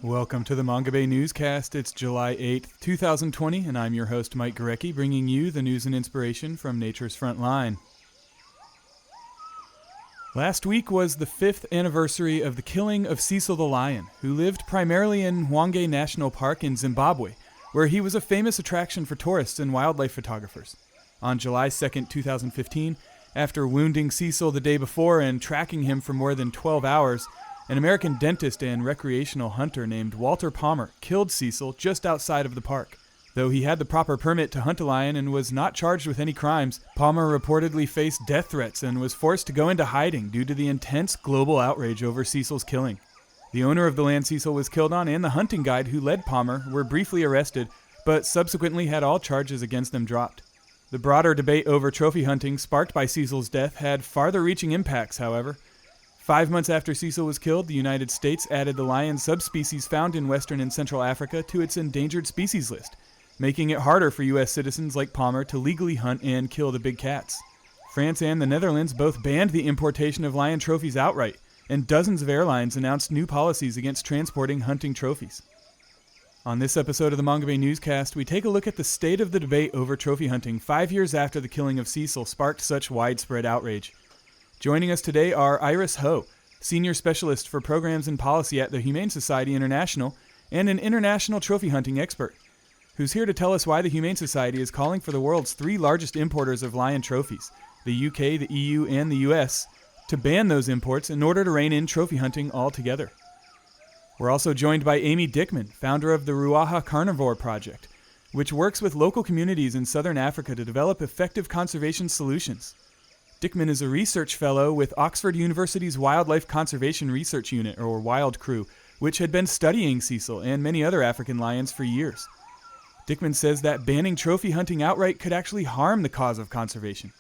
Welcome to the Manga Bay Newscast. It's July 8th, 2020, and I'm your host, Mike Gorecki, bringing you the news and inspiration from nature's front line. Last week was the 5th anniversary of the killing of Cecil the Lion, who lived primarily in Hwange National Park in Zimbabwe, where he was a famous attraction for tourists and wildlife photographers. On July 2nd, 2015, after wounding Cecil the day before and tracking him for more than 12 hours, an American dentist and recreational hunter named Walter Palmer killed Cecil just outside of the park. Though he had the proper permit to hunt a lion and was not charged with any crimes, Palmer reportedly faced death threats and was forced to go into hiding due to the intense global outrage over Cecil's killing. The owner of the land Cecil was killed on and the hunting guide who led Palmer were briefly arrested, but subsequently had all charges against them dropped. The broader debate over trophy hunting sparked by Cecil's death had farther-reaching impacts, however. 5 months after Cecil was killed, the United States added the lion subspecies found in Western and Central Africa to its endangered species list, making it harder for U.S. citizens like Palmer to legally hunt and kill the big cats. France and the Netherlands both banned the importation of lion trophies outright, and dozens of airlines announced new policies against transporting hunting trophies. On this episode of the Manga Bay Newscast, we take a look at the state of the debate over trophy hunting 5 years after the killing of Cecil sparked such widespread outrage. Joining us today are Iris Howe, Senior Specialist for Programs and Policy at the Humane Society International and an international trophy hunting expert, who's here to tell us why the Humane Society is calling for the world's 3 largest importers of lion trophies, the UK, the EU, and the US, to ban those imports in order to rein in trophy hunting altogether. We're also joined by Amy Dickman, founder of the Ruaha Carnivore Project, which works with local communities in southern Africa to develop effective conservation solutions. Dickman is a research fellow with Oxford University's Wildlife Conservation Research Unit, or WILD Crew, which had been studying Cecil and many other African lions for years. Dickman says that banning trophy hunting outright could actually harm the cause of conservation.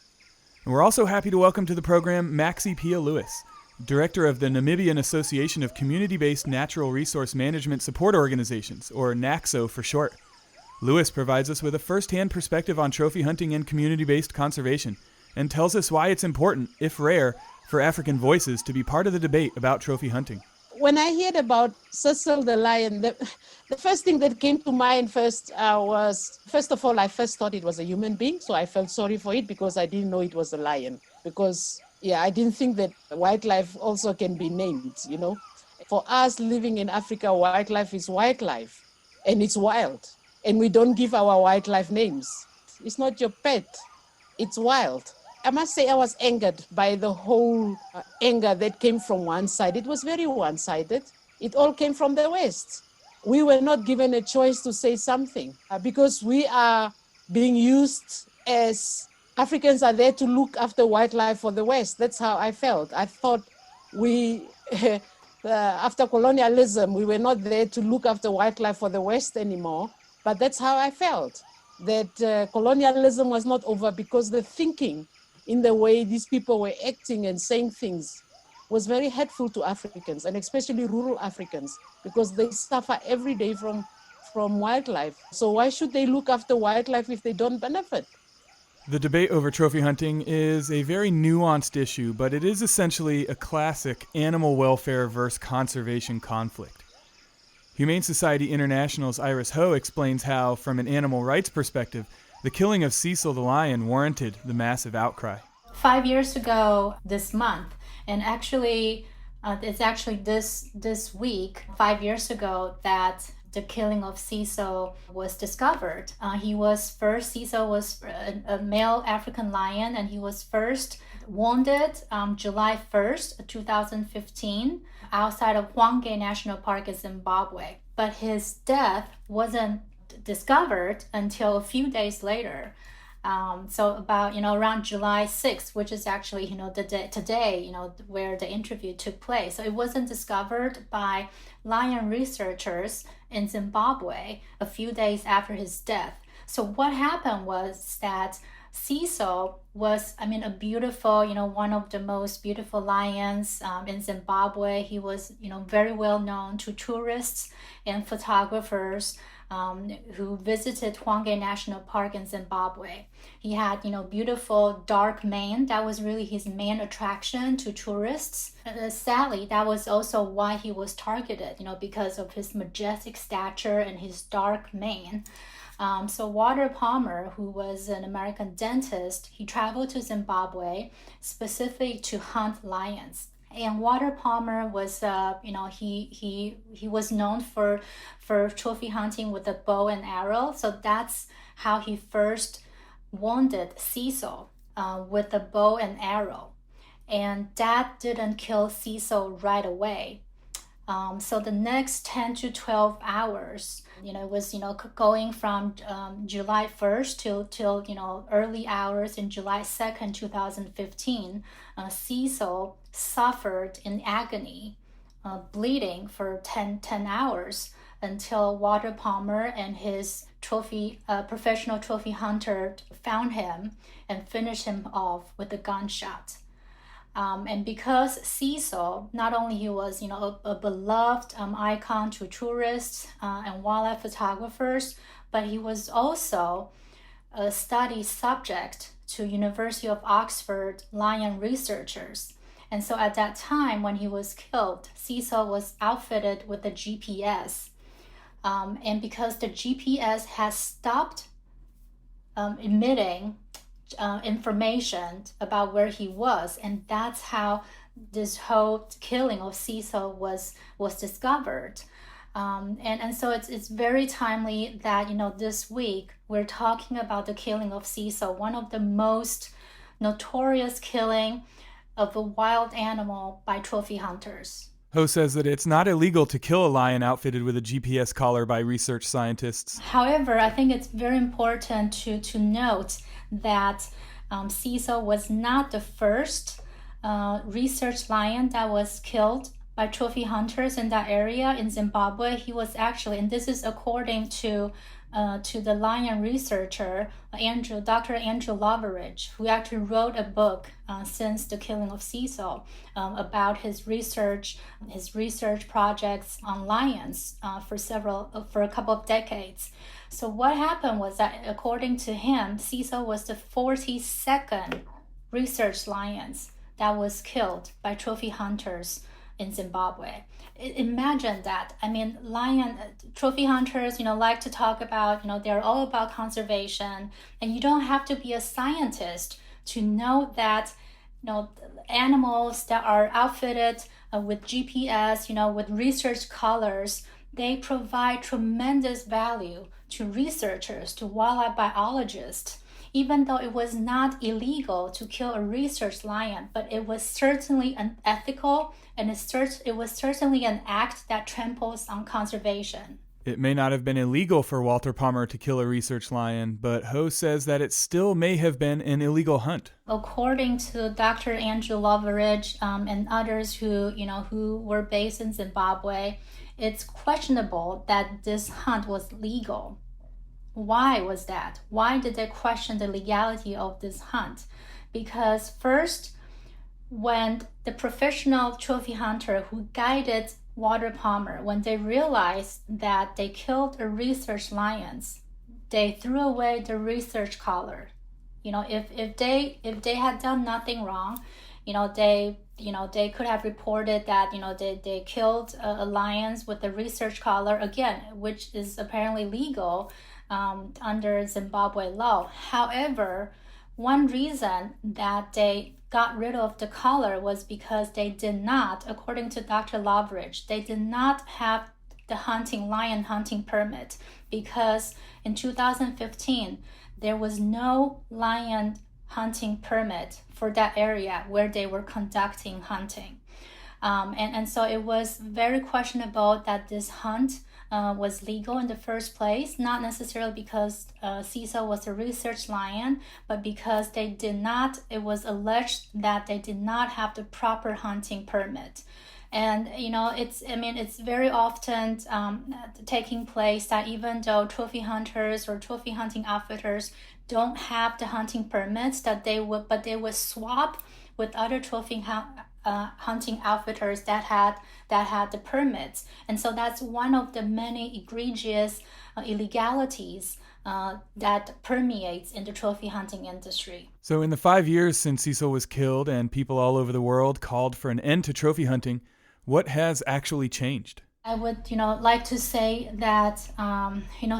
And we're also happy to welcome to the program Maxie Pia Lewis, Director of the Namibian Association of Community-Based Natural Resource Management Support Organizations, or NACSO for short. Lewis provides us with a first-hand perspective on trophy hunting and community-based conservation, and tells us why it's important, if rare, for African voices to be part of the debate about trophy hunting. When I heard about Cecil the Lion, the first thing that came to mind was, first of all, I first thought it was a human being, so I felt sorry for it because I didn't know it was a lion. Because, I didn't think that wildlife also can be named, For us living in Africa, wildlife is wildlife, and it's wild. And we don't give our wildlife names. It's not your pet, it's wild. I must say I was angered by the whole anger that came from one side. It was very one-sided. It all came from the West. We were not given a choice to say something because we are being used as Africans are there to look after wildlife for the West. That's how I felt. I thought after colonialism, we were not there to look after wildlife for the West anymore. But that's how I felt, that colonialism was not over because the thinking in the way these people were acting and saying things was very hurtful to Africans, and especially rural Africans, because they suffer every day from wildlife. So why should they look after wildlife if they don't benefit? The debate over trophy hunting is a very nuanced issue, but it is essentially a classic animal welfare versus conservation conflict. Humane Society International's Iris Howe explains how, from an animal rights perspective, the killing of Cecil the Lion warranted the massive outcry. 5 years ago this month, and actually it's actually this week, 5 years ago, that the killing of Cecil was discovered. Cecil was a male African lion, and he was first wounded July 1st, 2015, outside of Hwange National Park in Zimbabwe. But his death wasn't discovered until a few days later. So about, around July 6th, which is actually, the day today, where the interview took place. So it wasn't discovered by lion researchers in Zimbabwe a few days after his death. So what happened was that Cecil was, a beautiful, one of the most beautiful lions in Zimbabwe. He was, very well known to tourists and photographers who visited Hwange National Park in Zimbabwe. He had, beautiful dark mane. That was really his main attraction to tourists. Sadly, that was also why he was targeted, because of his majestic stature and his dark mane. So Walter Palmer, who was an American dentist, he traveled to specifically to hunt lions. And Walter Palmer was, he was known for trophy hunting with a bow and arrow. So that's how he first wounded Cecil with a bow and arrow. And that didn't kill Cecil right away. So the next 10 to 12 hours, it was, going from July 1st till early hours in July 2nd, 2015, Cecil suffered in agony, bleeding for 10 hours until Walter Palmer and his professional trophy hunter found him and finished him off with a gunshot. And because Cecil, not only he was, a beloved icon to tourists and wildlife photographers, but he was also a study subject to University of Oxford lion researchers. And so at that time when he was killed, Cecil was outfitted with a GPS. And because the GPS has stopped emitting information about where he was, and that's how this whole killing of Cecil was discovered. And so it's very timely that this week we're talking about the killing of Cecil, one of the most notorious killing of a wild animal by trophy hunters. Howe says that it's not illegal to kill a lion outfitted with a GPS collar by research scientists. However, I think it's very important to note that Cecil was not the first research lion that was killed by trophy hunters in that area in Zimbabwe. He was actually, and this is according to the lion researcher Dr. Andrew Outrage, who actually wrote a book since the killing of Cecil about his research projects on lions for a couple of decades. So what happened was that, according to him, Cecil was the 42nd research lions that was killed by trophy hunters in Zimbabwe. Imagine that. Lion trophy hunters, like to talk about, they're all about conservation, and you don't have to be a scientist to know that, animals that are outfitted with GPS, with research collars, they provide tremendous value to researchers, to wildlife biologists. Even though it was not illegal to kill a research lion, but it was certainly unethical, and it was certainly an act that tramples on conservation. It may not have been illegal for Walter Palmer to kill a research lion, but Howe says that it still may have been an illegal hunt. According to Dr. Andrew Outrage and others who were based in Zimbabwe, it's questionable that this hunt was legal. Why was that? Why did they question the legality of this hunt? Because first, when the professional trophy hunter who guided Walter Palmer, when they realized that they killed a research lions, they threw away the research collar. If they had done nothing wrong, they could have reported that they killed a lions with the research collar, again, which is apparently legal under Zimbabwe law. However, one reason that they got rid of the collar was because they did not, according to Dr. Outrage, they did not have the lion hunting permit, because in 2015 there was no lion hunting permit for that area where they were conducting hunting. And so it was very questionable that this hunt was legal in the first place, not necessarily because Cecil was a research lion, but because it was alleged that they did not have the proper hunting permit. And it's very often taking place that even though trophy hunters or trophy hunting outfitters don't have the hunting permits but they would swap with other trophy hunting outfitters that had the permits. And so that's one of the many egregious illegalities that permeates in the trophy hunting industry. So in the 5 years since Cecil was killed and people all over the world called for an end to trophy hunting, what has actually changed? I would, like to say that,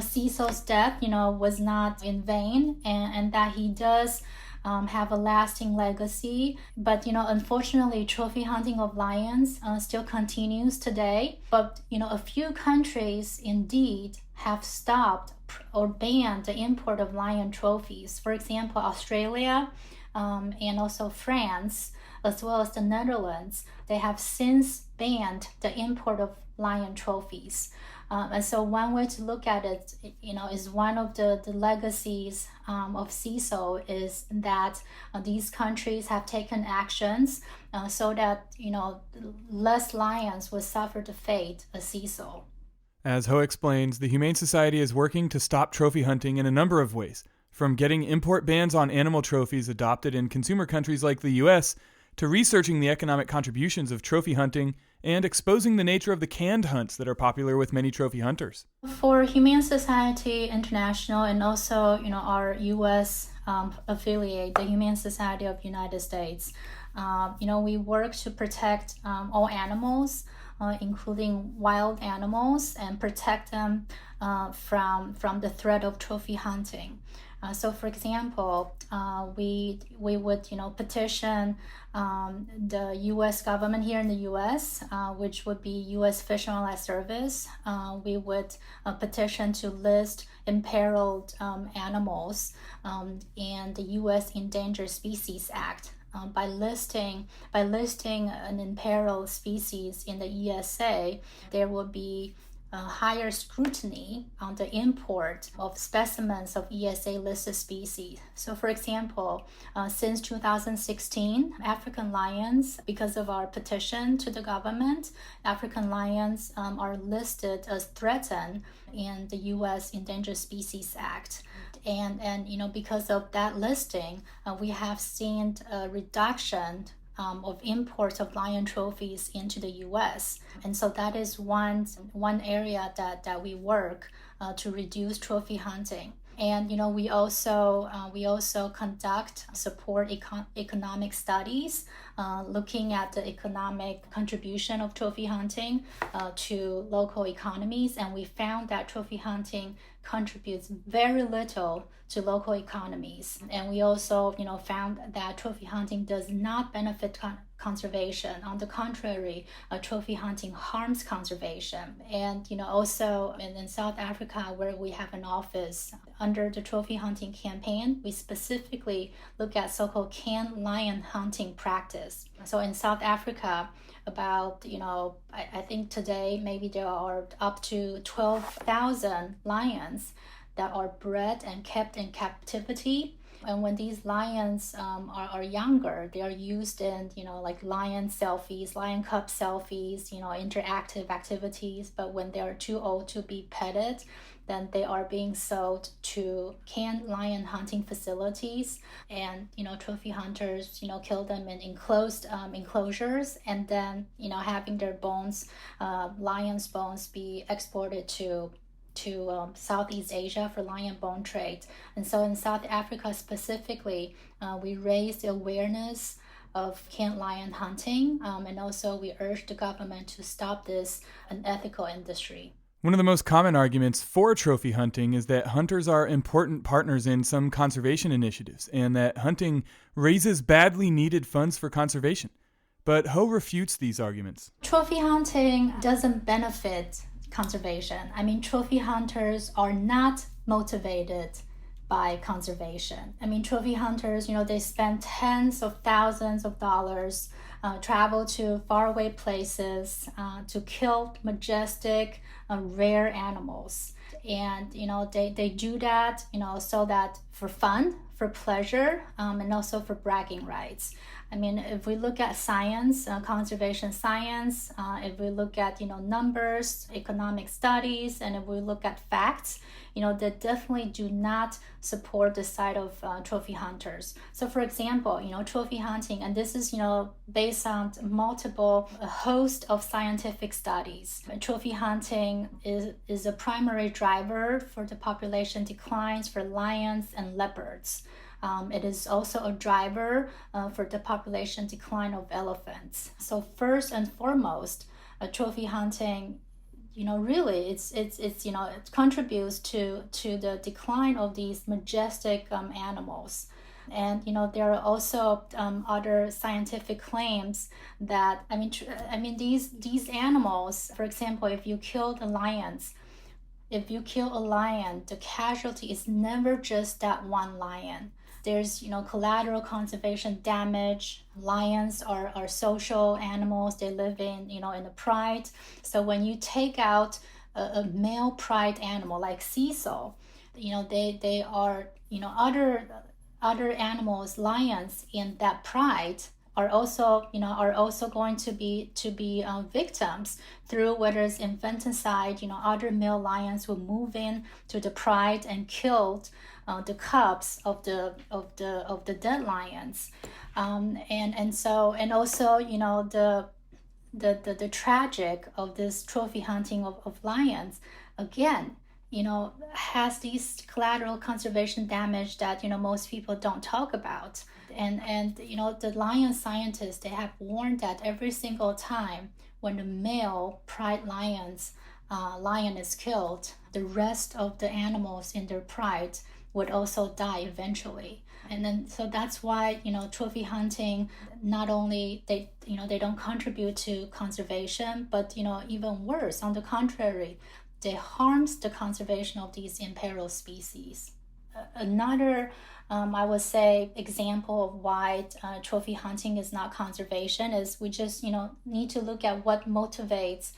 Cecil's death, was not in vain, and that he does have a lasting legacy. But, unfortunately, trophy hunting of lions still continues today. But, a few countries indeed have stopped or banned the import of lion trophies. For example, Australia and also France, as well as the Netherlands, they have since banned the import of lion trophies. And so one way to look at it, is one of the legacies of Cecil is that these countries have taken actions so that, less lions would suffer the fate of Cecil. As Howe explains, the Humane Society is working to stop trophy hunting in a number of ways, from getting import bans on animal trophies adopted in consumer countries like the U.S., to researching the economic contributions of trophy hunting and exposing the nature of the canned hunts that are popular with many trophy hunters. For Humane Society International and also, our U.S. Affiliate, the Humane Society of the United States, we work to protect all animals, including wild animals, and protect them from the threat of trophy hunting. So, for example, we would petition the U.S. government here in the U.S., which would be U.S. Fish and Wildlife Service. We would petition to list imperiled animals in the U.S. Endangered Species Act. By listing an imperiled species in the ESA, there will be higher scrutiny on the import of specimens of ESA-listed species. So, for example, since 2016, African lions, because of our petition to the government, African lions are listed as threatened in the U.S. Endangered Species Act. And because of that listing, we have seen a reduction of imports of lion trophies into the U.S. And so that is one area that we work to reduce trophy hunting. And we also support economic studies, looking at the economic contribution of trophy hunting to local economies. And we found that trophy hunting contributes very little to local economies. And we also found that trophy hunting does not benefit conservation. On the contrary, trophy hunting harms conservation. And also in South Africa, where we have an office, under the trophy hunting campaign, we specifically look at so-called canned lion hunting practice. So in South Africa, about, I think today maybe there are up to 12,000 lions that are bred and kept in captivity. And when these lions are younger, they are used in, like lion selfies, lion cub selfies, interactive activities. But when they are too old to be petted, then they are being sold to canned lion hunting facilities. And, trophy hunters, kill them in enclosed enclosures, and then, having their bones, lion's bones, be exported to Southeast Asia for lion bone trade. And so in South Africa specifically, we raised the awareness of canned lion hunting, and also we urged the government to stop this unethical industry. One of the most common arguments for trophy hunting is that hunters are important partners in some conservation initiatives, and that hunting raises badly needed funds for conservation. But Howe refutes these arguments. Trophy hunting doesn't benefit conservation. I mean, trophy hunters are not motivated by conservation. I mean, trophy hunters, they spend tens of thousands of dollars, travel to faraway places to kill majestic, rare animals. And, they do that, so that for fun, for pleasure, and also for bragging rights. I mean, if we look at science, conservation science, if we look at, numbers, economic studies, and if we look at facts, they definitely do not support the side of trophy hunters. So for example, trophy hunting, and this is, based on a host of scientific studies. Trophy hunting is a primary driver for the population declines for lions and leopards. It is also a driver for the population decline of elephants. So first and foremost, trophy hunting, really it contributes to the decline of these majestic animals. And there are also other scientific claims that these animals, for example, if you kill a lion, the casualty is never just that one lion. There's collateral conservation damage. Lions are social animals. They live in in a pride. So when you take out a male pride animal like Cecil, they are other animals, lions in that pride are also going to be victims through whether it's infanticide. Other male lions will move in to the pride and killed the cubs of the dead lions, and also the tragic of this trophy hunting of lions again has these collateral conservation damage that most people don't talk about. And the lion scientists, they have warned that every single time when the male pride lion is killed, the rest of the animals in their pride would also die eventually. And then so that's why trophy hunting, not only they don't contribute to conservation, but even worse, on the contrary, they harms the conservation of these imperiled species. Another I would say example of why trophy hunting is not conservation is we just need to look at what motivates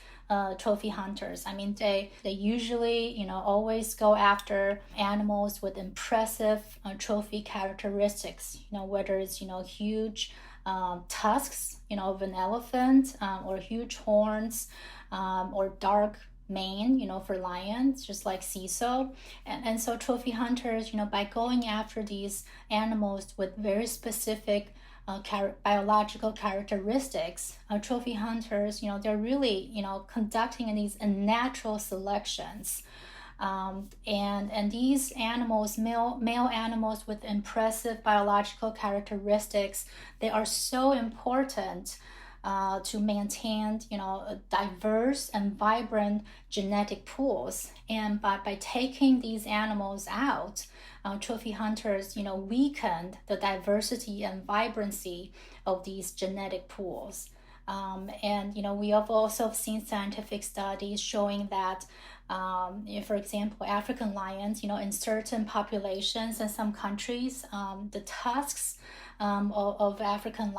trophy hunters. I mean, they usually always go after animals with impressive trophy characteristics. Whether it's huge tusks of an elephant, or huge horns, or dark mane, for lions, just like Cecil. And so trophy hunters, by going after these animals with very specific biological characteristics, trophy hunters, they're really, conducting these unnatural selections. And these animals, male animals with impressive biological characteristics, they are so important to maintain, diverse and vibrant genetic pools. And by taking these animals out, trophy hunters, weakened the diversity and vibrancy of these genetic pools. And we have also seen scientific studies showing that, for example, African lions, in certain populations in some countries, the tusks of African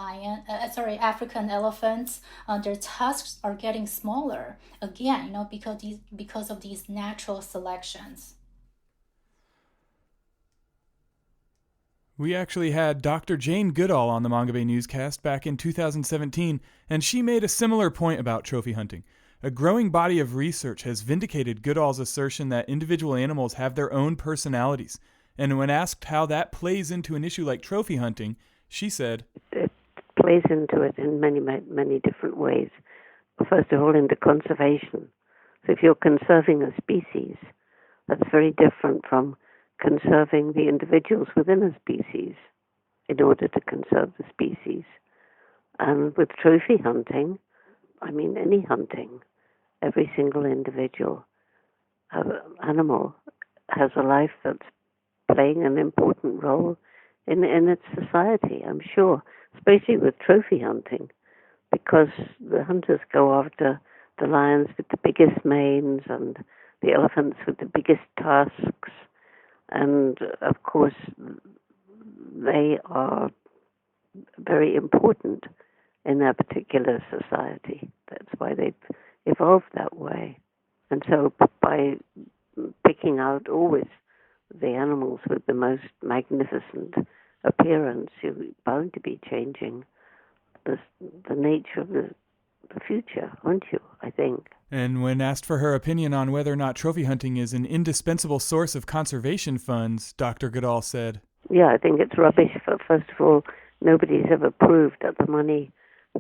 elephants, their tusks are getting smaller again, because of these natural selections. We actually had Dr. Jane Goodall on the Manga Bay Newscast back in 2017, and she made a similar point about trophy hunting. A growing body of research has vindicated Goodall's assertion that individual animals have their own personalities, and when asked how that plays into an issue like trophy hunting, she said, "It plays into it in many, many different ways. First of all, into conservation. So if you're conserving a species, that's very different from conserving the individuals within a species in order to conserve the species. And with trophy hunting, I mean any hunting, every single individual animal has a life that's playing an important role in its society, I'm sure, especially with trophy hunting, because the hunters go after the lions with the biggest manes and the elephants with the biggest tusks. And, of course, they are very important in their particular society. That's why they've evolved that way. And so by picking out always the animals with the most magnificent appearance. You're bound to be changing the nature of the future, aren't you, I think? And when asked for her opinion on whether or not trophy hunting is an indispensable source of conservation funds, Dr. Goodall said, Yeah, I think it's rubbish. First of all, nobody's ever proved that the money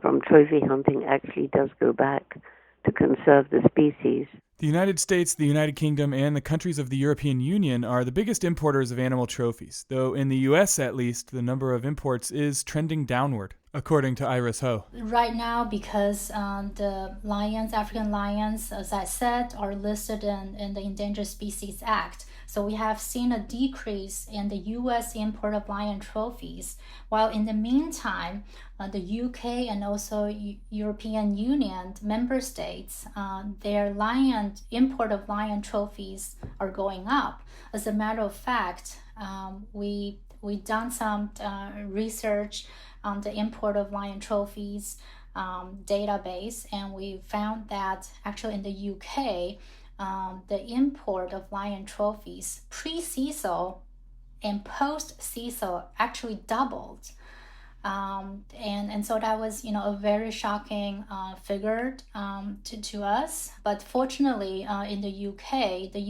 from trophy hunting actually does go back to conserve the species. The United States, the United Kingdom, and the countries of the European Union are the biggest importers of animal trophies, though in the U.S. at least, the number of imports is trending downward, according to Iris Howe. Right now, because the lions, African lions, as I said, are listed in the Endangered Species Act. So we have seen a decrease in the U.S. import of lion trophies, while in the meantime, the UK and also European Union member states, their import of lion trophies are going up. As a matter of fact, we done some research on the import of lion trophies database, and we found that actually in the UK, the import of lion trophies pre-Cecil and post-Cecil actually doubled. And so that was, a very shocking figure to us. But fortunately, in the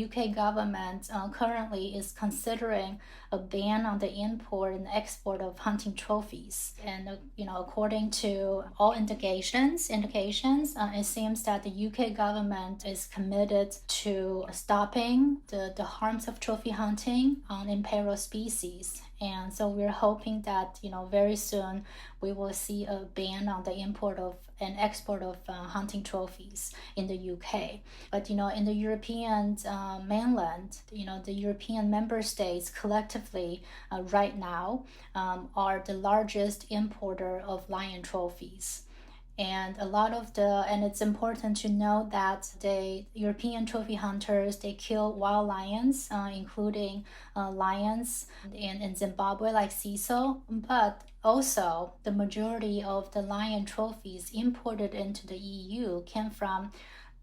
UK government currently is considering a ban on the import and export of hunting trophies. And according to all indications, it seems that the UK government is committed to stopping the harms of trophy hunting on imperial species. And so we're hoping that, very soon we will see a ban on the import of and export of hunting trophies in the UK. But, in the European mainland, the European member states collectively right now are the largest importer of lion trophies. And and it's important to know that the European trophy hunters, they kill wild lions, including lions in Zimbabwe like Cecil, but also the majority of the lion trophies imported into the EU came from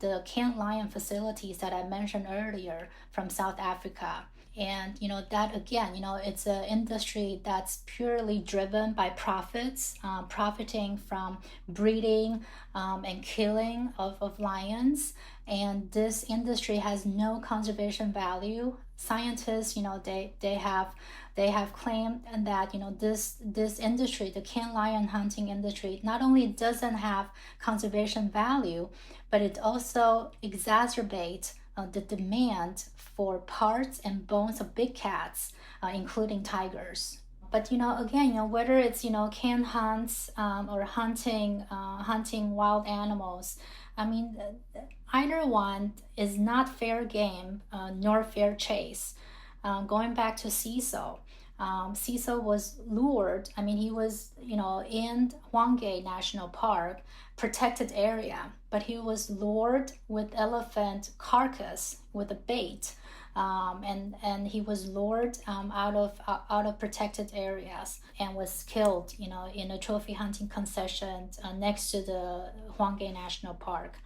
the canned lion facilities that I mentioned earlier from South Africa. And that again, it's an industry that's purely driven by profits, profiting from breeding and killing of lions. And this industry has no conservation value. Scientists, they have claimed that this industry, the canned lion hunting industry, not only doesn't have conservation value, but it also exacerbates the demand for parts and bones of big cats, including tigers. But again, whether it's canned hunts or hunting wild animals, I mean, either one is not fair game nor fair chase. Going back to Cecil. Cecil was lured. I mean, he was, in Hwange National Park, protected area, but he was lured with elephant carcass with a bait, and he was lured out of protected areas and was killed, in a trophy hunting concession next to the Hwange National Park.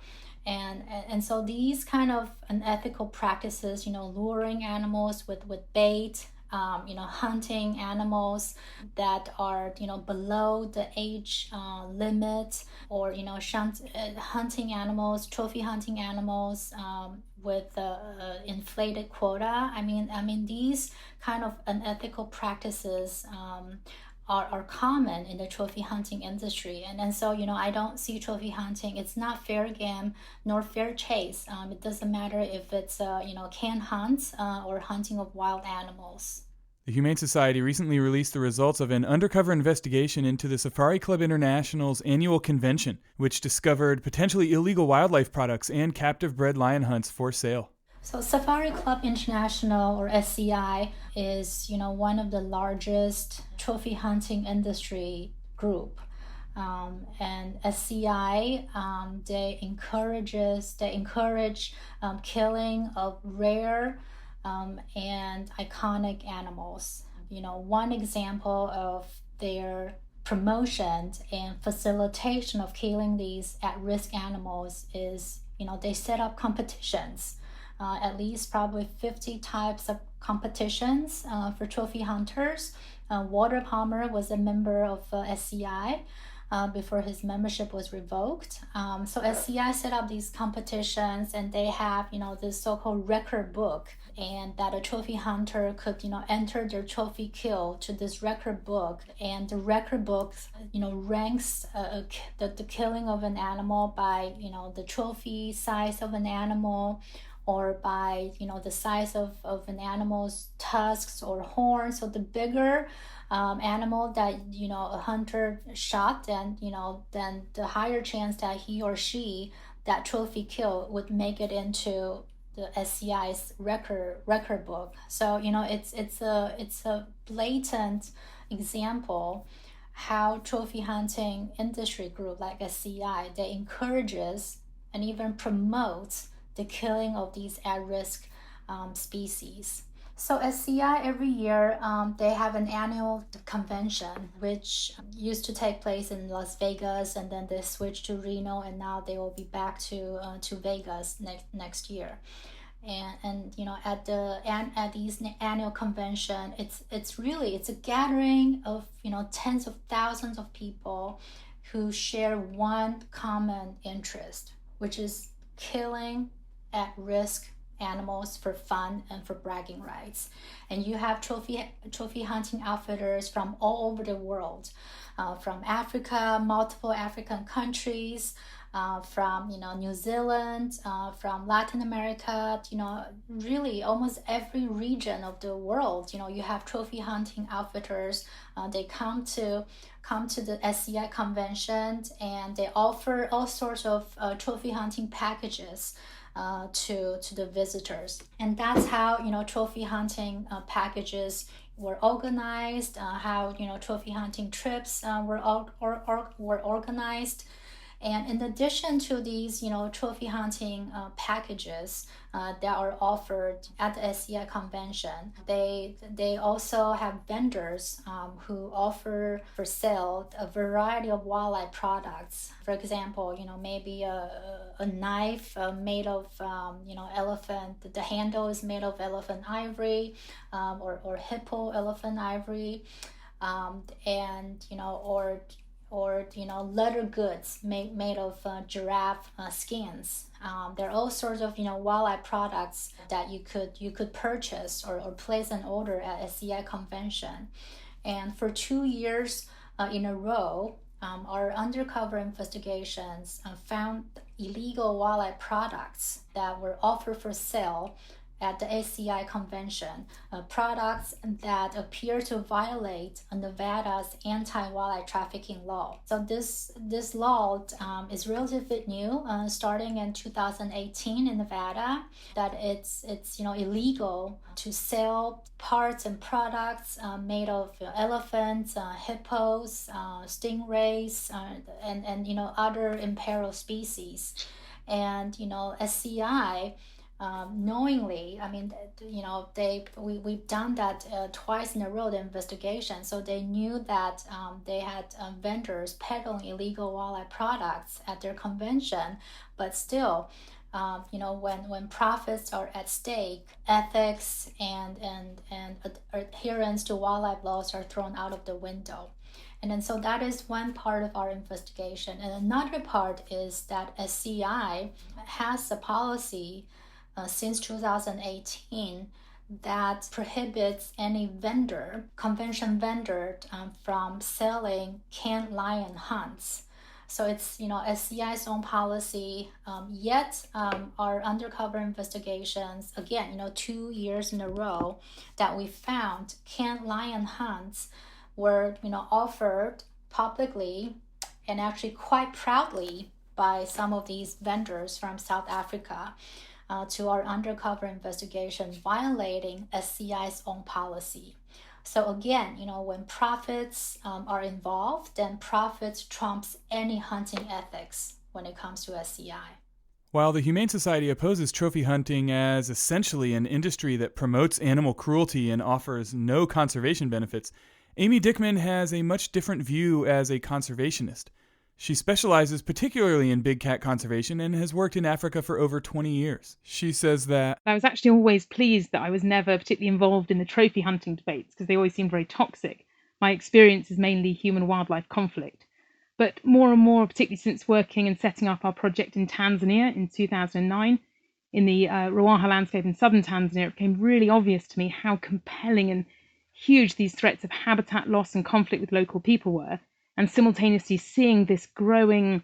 And so these kind of unethical practices, luring animals with bait, hunting animals that are, below the age limit, or, hunting animals, trophy hunting animals with inflated quota. I mean, these kind of unethical practices are common in the trophy hunting industry. And so, I don't see trophy hunting, it's not fair game nor fair chase. It doesn't matter if it's, canned hunts or hunting of wild animals. The Humane Society recently released the results of an undercover investigation into the Safari Club International's annual convention, which discovered potentially illegal wildlife products and captive-bred lion hunts for sale. So Safari Club International, or SCI, is one of the largest trophy hunting industry group. And SCI, they encourage killing of rare and iconic animals. One example of their promotion and facilitation of killing these at-risk animals is, they set up competitions at least probably 50 types of competitions for trophy hunters. Walter Palmer was a member of SCI before his membership was revoked. So SCI set up these competitions, and they have, this so-called record book, and that a trophy hunter could, enter their trophy kill to this record book. And the record book, ranks the killing of an animal by, the trophy size of an animal, or by the size of an animal's tusks or horns. So the bigger animal that a hunter shot, then the higher chance that he or she, that trophy kill, would make it into the SCI's record book. So it's a blatant example how trophy hunting industry group like SCI, they encourages and even promotes the killing of these at-risk species. So SCI every year, they have an annual convention, which used to take place in Las Vegas, and then they switched to Reno, and now they will be back to Vegas next year. And at these annual convention, it's a gathering of tens of thousands of people who share one common interest, which is killing at-risk animals for fun and for bragging rights. And you have trophy hunting outfitters from all over the world, from Africa, multiple African countries, from New Zealand, from Latin America, really almost every region of the world. You have trophy hunting outfitters. They come to the SCI convention, and they offer all sorts of trophy hunting packages to the visitors. And that's how trophy hunting packages were organized, how trophy hunting trips were organized. And in addition to these, trophy hunting packages that are offered at the SCI convention, they also have vendors who offer for sale a variety of wildlife products. For example, maybe a knife made of, elephant. The handle is made of elephant ivory, or hippo elephant ivory, and or leather goods made of giraffe skins. There are all sorts of wildlife products that you could purchase or place an order at SCI convention. And for 2 years in a row, our undercover investigations found illegal wildlife products that were offered for sale at the SCI convention, products that appear to violate Nevada's anti-wildlife trafficking law. So this law is relatively new, starting in 2018 in Nevada, that it's illegal to sell parts and products made of elephants, hippos, stingrays, and other imperiled species. And SCI, knowingly, we've done that twice in a row, the investigation. So they knew that they had vendors peddling illegal wildlife products at their convention, but still, when profits are at stake, ethics and adherence to wildlife laws are thrown out of the window. And then so that is one part of our investigation. And another part is that SCI has a policy since 2018 that prohibits any convention vendor, from selling canned lion hunts. So it's SCI's own policy. Yet our undercover investigations, again 2 years in a row, that we found canned lion hunts were offered publicly and actually quite proudly by some of these vendors from South Africa to our undercover investigation, violating SCI's own policy. So again, when profits are involved, then profits trumps any hunting ethics when it comes to SCI. While the Humane Society opposes trophy hunting as essentially an industry that promotes animal cruelty and offers no conservation benefits, Amy Dickman has a much different view as a conservationist. She specializes particularly in big cat conservation and has worked in Africa for over 20 years. She says that I was actually always pleased that I was never particularly involved in the trophy hunting debates because they always seemed very toxic. My experience is mainly human-wildlife conflict. But more and more, particularly since working and setting up our project in Tanzania in 2009, in the Ruaha landscape in southern Tanzania, it became really obvious to me how compelling and huge these threats of habitat loss and conflict with local people were, and simultaneously seeing this growing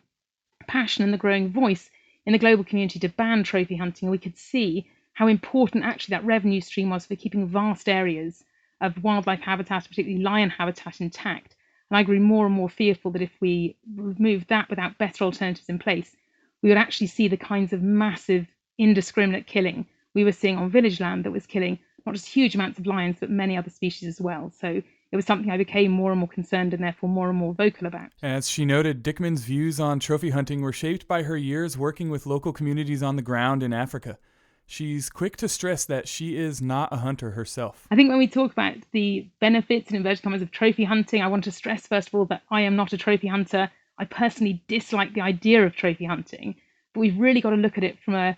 passion and the growing voice in the global community to ban trophy hunting, we could see how important actually that revenue stream was for keeping vast areas of wildlife habitat, particularly lion habitat, intact. And I grew more and more fearful that if we removed that without better alternatives in place, we would actually see the kinds of massive indiscriminate killing we were seeing on village land that was killing not just huge amounts of lions, but many other species as well. So it was something I became more and more concerned and therefore more and more vocal about. As she noted, Dickman's views on trophy hunting were shaped by her years working with local communities on the ground in Africa. She's quick to stress that she is not a hunter herself. I think when we talk about the benefits and inverted commas of trophy hunting, I want to stress first of all that I am not a trophy hunter. I personally dislike the idea of trophy hunting, but we've really got to look at it from a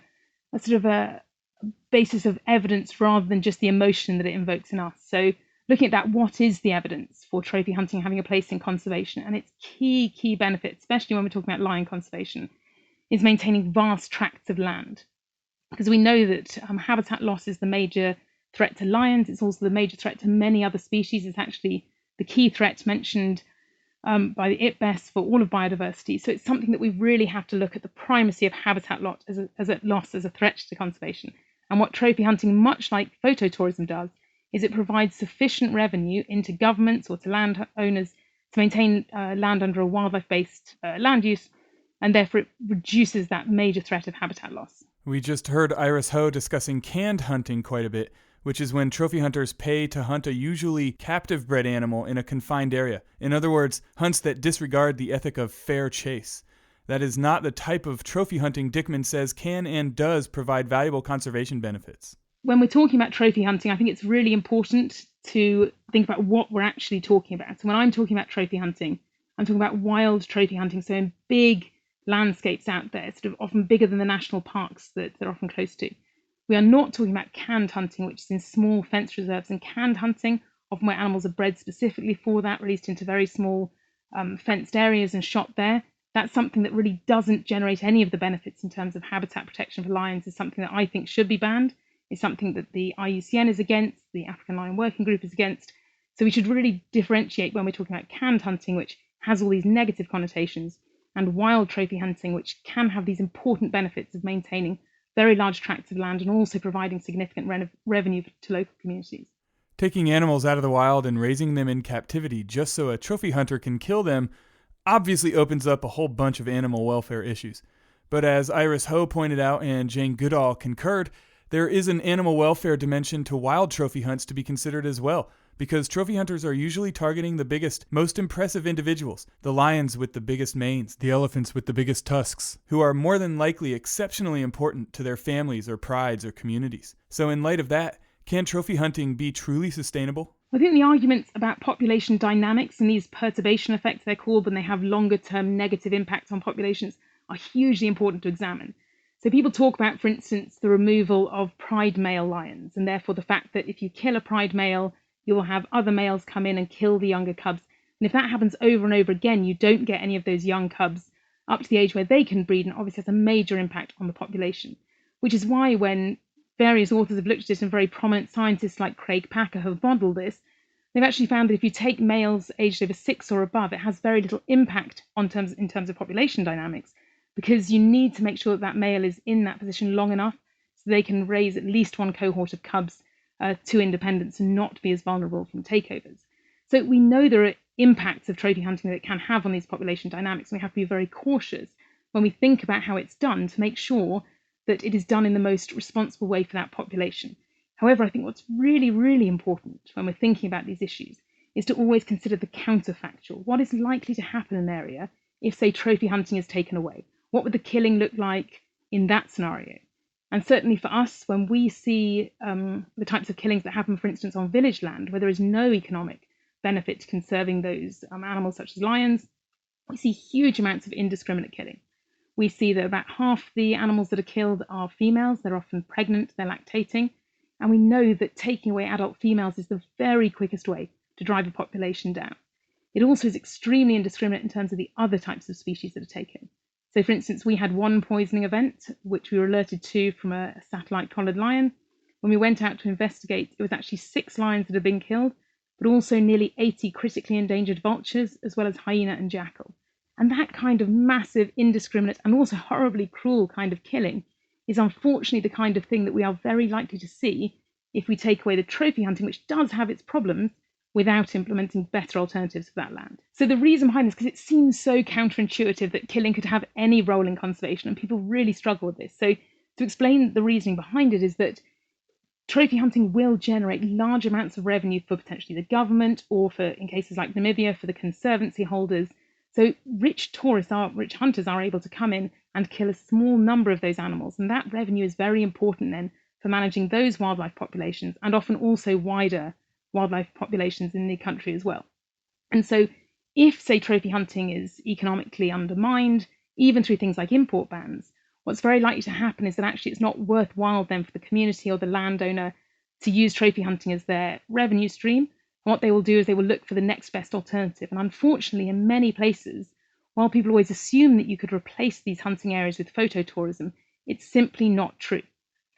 sort of a basis of evidence rather than just the emotion that it invokes in us. So looking at that, what is the evidence for trophy hunting having a place in conservation? And its key benefit, especially when we're talking about lion conservation, is maintaining vast tracts of land. Because we know that habitat loss is the major threat to lions. It's also the major threat to many other species. It's actually the key threat mentioned by the IPBES for all of biodiversity. So it's something that we really have to look at the primacy of habitat loss as a threat to conservation. And what trophy hunting, much like phototourism does, is it provides sufficient revenue into governments or to landowners to maintain land under a wildlife-based land use, and therefore it reduces that major threat of habitat loss. We just heard Iris Howe discussing canned hunting quite a bit, which is when trophy hunters pay to hunt a usually captive bred animal in a confined area. In other words, hunts that disregard the ethic of fair chase. That is not the type of trophy hunting Dickman says can and does provide valuable conservation benefits. When we're talking about trophy hunting, I think it's really important to think about what we're actually talking about. So when I'm talking about trophy hunting, I'm talking about wild trophy hunting, so in big landscapes out there, sort of often bigger than the national parks that they're often close to. We are not talking about canned hunting, which is in small fenced reserves, and canned hunting, often where animals are bred specifically for that, released into very small fenced areas and shot there. That's something that really doesn't generate any of the benefits in terms of habitat protection for lions. Is something that I think should be banned. It's something that the IUCN is against, the African Lion Working Group is against. So we should really differentiate when we're talking about canned hunting, which has all these negative connotations, and wild trophy hunting, which can have these important benefits of maintaining very large tracts of land and also providing significant revenue to local communities. Taking animals out of the wild and raising them in captivity just so a trophy hunter can kill them obviously opens up a whole bunch of animal welfare issues. But as Iris Howe pointed out and Jane Goodall concurred, there is an animal welfare dimension to wild trophy hunts to be considered as well, because trophy hunters are usually targeting the biggest, most impressive individuals, the lions with the biggest manes, the elephants with the biggest tusks, who are more than likely exceptionally important to their families or prides or communities. So in light of that, can trophy hunting be truly sustainable? I think the arguments about population dynamics and these perturbation effects they're called when they have longer term negative impacts on populations are hugely important to examine. So people talk about, for instance, the removal of pride male lions, and therefore the fact that if you kill a pride male, you will have other males come in and kill the younger cubs. And if that happens over and over again, you don't get any of those young cubs up to the age where they can breed, and obviously has a major impact on the population. Which is why when various authors have looked at it and very prominent scientists like Craig Packer have modeled this, they've actually found that if you take males aged over 6 or above, it has very little impact in terms of population dynamics, because you need to make sure that that male is in that position long enough so they can raise at least one cohort of cubs to independence and not be as vulnerable from takeovers. So we know there are impacts of trophy hunting that it can have on these population dynamics, and we have to be very cautious when we think about how it's done to make sure that it is done in the most responsible way for that population. However, I think what's really, really important when we're thinking about these issues is to always consider the counterfactual. What is likely to happen in an area if, say, trophy hunting is taken away? What would the killing look like in that scenario? And certainly for us, when we see the types of killings that happen, for instance, on village land, where there is no economic benefit to conserving those animals such as lions, we see huge amounts of indiscriminate killing. We see that about half the animals that are killed are females. They're often pregnant, they're lactating. And we know that taking away adult females is the very quickest way to drive a population down. It also is extremely indiscriminate in terms of the other types of species that are taken. So, for instance, we had one poisoning event, which we were alerted to from a satellite collared lion. When we went out to investigate, it was actually 6 lions that had been killed, but also nearly 80 critically endangered vultures, as well as hyena and jackal. And that kind of massive, indiscriminate, and also horribly cruel kind of killing is unfortunately the kind of thing that we are very likely to see if we take away the trophy hunting, which does have its problems, without implementing better alternatives for that land. So the reason behind this, because it seems so counterintuitive that killing could have any role in conservation, and people really struggle with this. So to explain the reasoning behind it is that trophy hunting will generate large amounts of revenue for potentially the government, or for, in cases like Namibia, for the conservancy holders. So rich hunters are able to come in and kill a small number of those animals. And that revenue is very important then for managing those wildlife populations, and often also wider wildlife populations in the country as well. And so if, say, trophy hunting is economically undermined, even through things like import bans, what's very likely to happen is that actually it's not worthwhile then for the community or the landowner to use trophy hunting as their revenue stream. And what they will do is they will look for the next best alternative. And unfortunately, in many places, while people always assume that you could replace these hunting areas with phototourism, it's simply not true.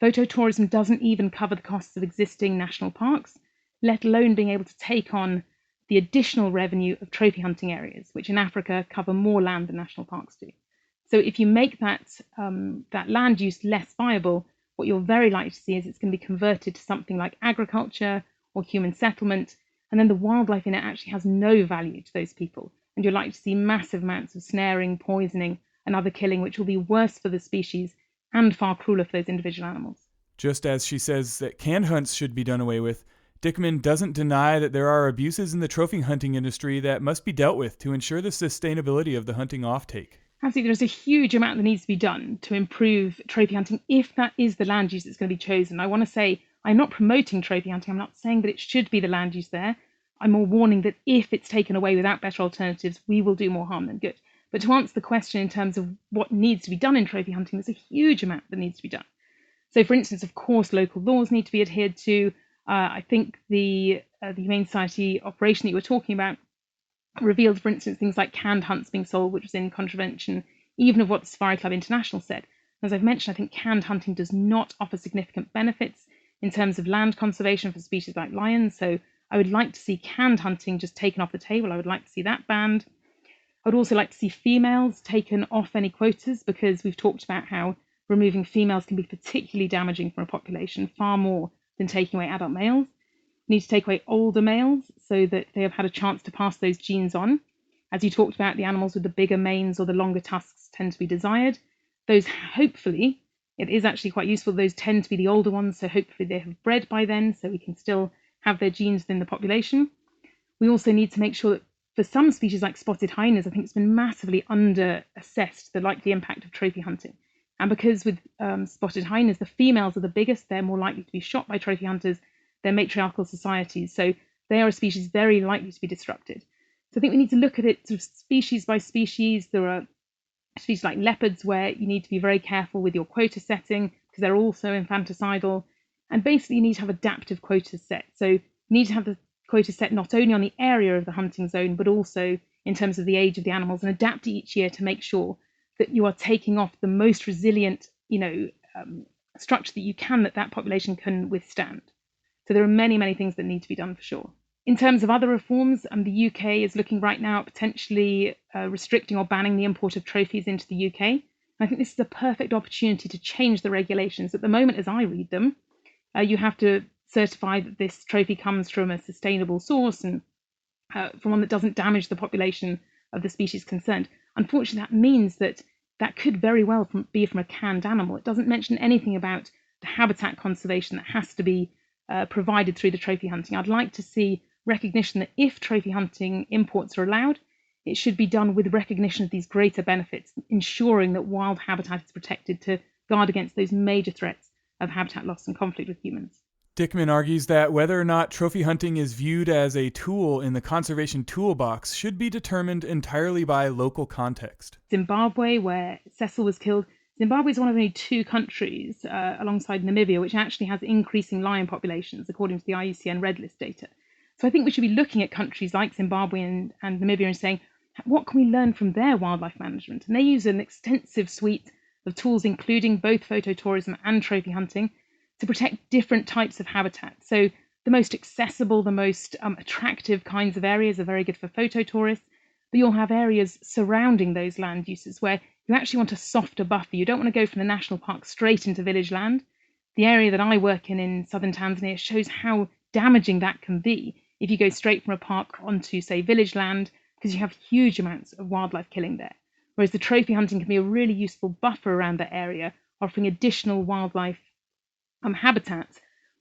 Phototourism doesn't even cover the costs of existing national parks, let alone being able to take on the additional revenue of trophy hunting areas, which in Africa cover more land than national parks do. So if you make that land use less viable, what you're very likely to see is it's going to be converted to something like agriculture or human settlement, and then the wildlife in it actually has no value to those people. And you're likely to see massive amounts of snaring, poisoning, and other killing, which will be worse for the species and far crueler for those individual animals. Just as she says that canned hunts should be done away with, Dickman doesn't deny that there are abuses in the trophy hunting industry that must be dealt with to ensure the sustainability of the hunting offtake. Absolutely, there's a huge amount that needs to be done to improve trophy hunting if that is the land use that's going to be chosen. I want to say I'm not promoting trophy hunting. I'm not saying that it should be the land use there. I'm more warning that if it's taken away without better alternatives, we will do more harm than good. But to answer the question in terms of what needs to be done in trophy hunting, there's a huge amount that needs to be done. So, for instance, of course, local laws need to be adhered to. I think the Humane Society operation that you were talking about revealed, for instance, things like canned hunts being sold, which was in contravention even of what the Safari Club International said. As I've mentioned, I think canned hunting does not offer significant benefits in terms of land conservation for species like lions. So I would like to see canned hunting just taken off the table. I would like to see that banned. I would also like to see females taken off any quotas, because we've talked about how removing females can be particularly damaging for a population, far more than taking away adult males. We need to take away older males so that they have had a chance to pass those genes on. As you talked about, the animals with the bigger manes or the longer tusks tend to be desired. Those, hopefully, it is actually quite useful, those tend to be the older ones, so hopefully they have bred by then, so we can still have their genes within the population. We also need to make sure that for some species like spotted hyenas, I think it's been massively under-assessed, the likely impact of trophy hunting. And because with spotted hyenas, the females are the biggest, they're more likely to be shot by trophy hunters, they're matriarchal societies, so they are a species very likely to be disrupted. So I think we need to look at it sort of species by species. There are species like leopards where you need to be very careful with your quota setting because they're also infanticidal. And basically you need to have adaptive quotas set. So you need to have the quota set not only on the area of the hunting zone, but also in terms of the age of the animals, and adapt each year to make sure that you are taking off the most resilient, structure that you can, that population can withstand. So there are many, many things that need to be done for sure. In terms of other reforms, the UK is looking right now at potentially restricting or banning the import of trophies into the UK. And I think this is a perfect opportunity to change the regulations. At the moment, as I read them, you have to certify that this trophy comes from a sustainable source and from one that doesn't damage the population of the species concerned. Unfortunately, that means that could very well be from a canned animal. It doesn't mention anything about the habitat conservation that has to be provided through the trophy hunting. I'd like to see recognition that if trophy hunting imports are allowed, it should be done with recognition of these greater benefits, ensuring that wild habitat is protected to guard against those major threats of habitat loss and conflict with humans. Dickman argues that whether or not trophy hunting is viewed as a tool in the conservation toolbox should be determined entirely by local context. Zimbabwe, where Cecil was killed, Zimbabwe is one of only 2 countries, alongside Namibia, which actually has increasing lion populations, according to the IUCN Red List data. So I think we should be looking at countries like Zimbabwe and Namibia and saying, what can we learn from their wildlife management? And they use an extensive suite of tools, including both phototourism and trophy hunting, to protect different types of habitat. So the most accessible, the most attractive kinds of areas are very good for phototourists, but you'll have areas surrounding those land uses where you actually want a softer buffer. You don't want to go from the national park straight into village land. The area that I work in southern Tanzania shows how damaging that can be if you go straight from a park onto, say, village land, because you have huge amounts of wildlife killing there. Whereas the trophy hunting can be a really useful buffer around that area, offering additional wildlife habitats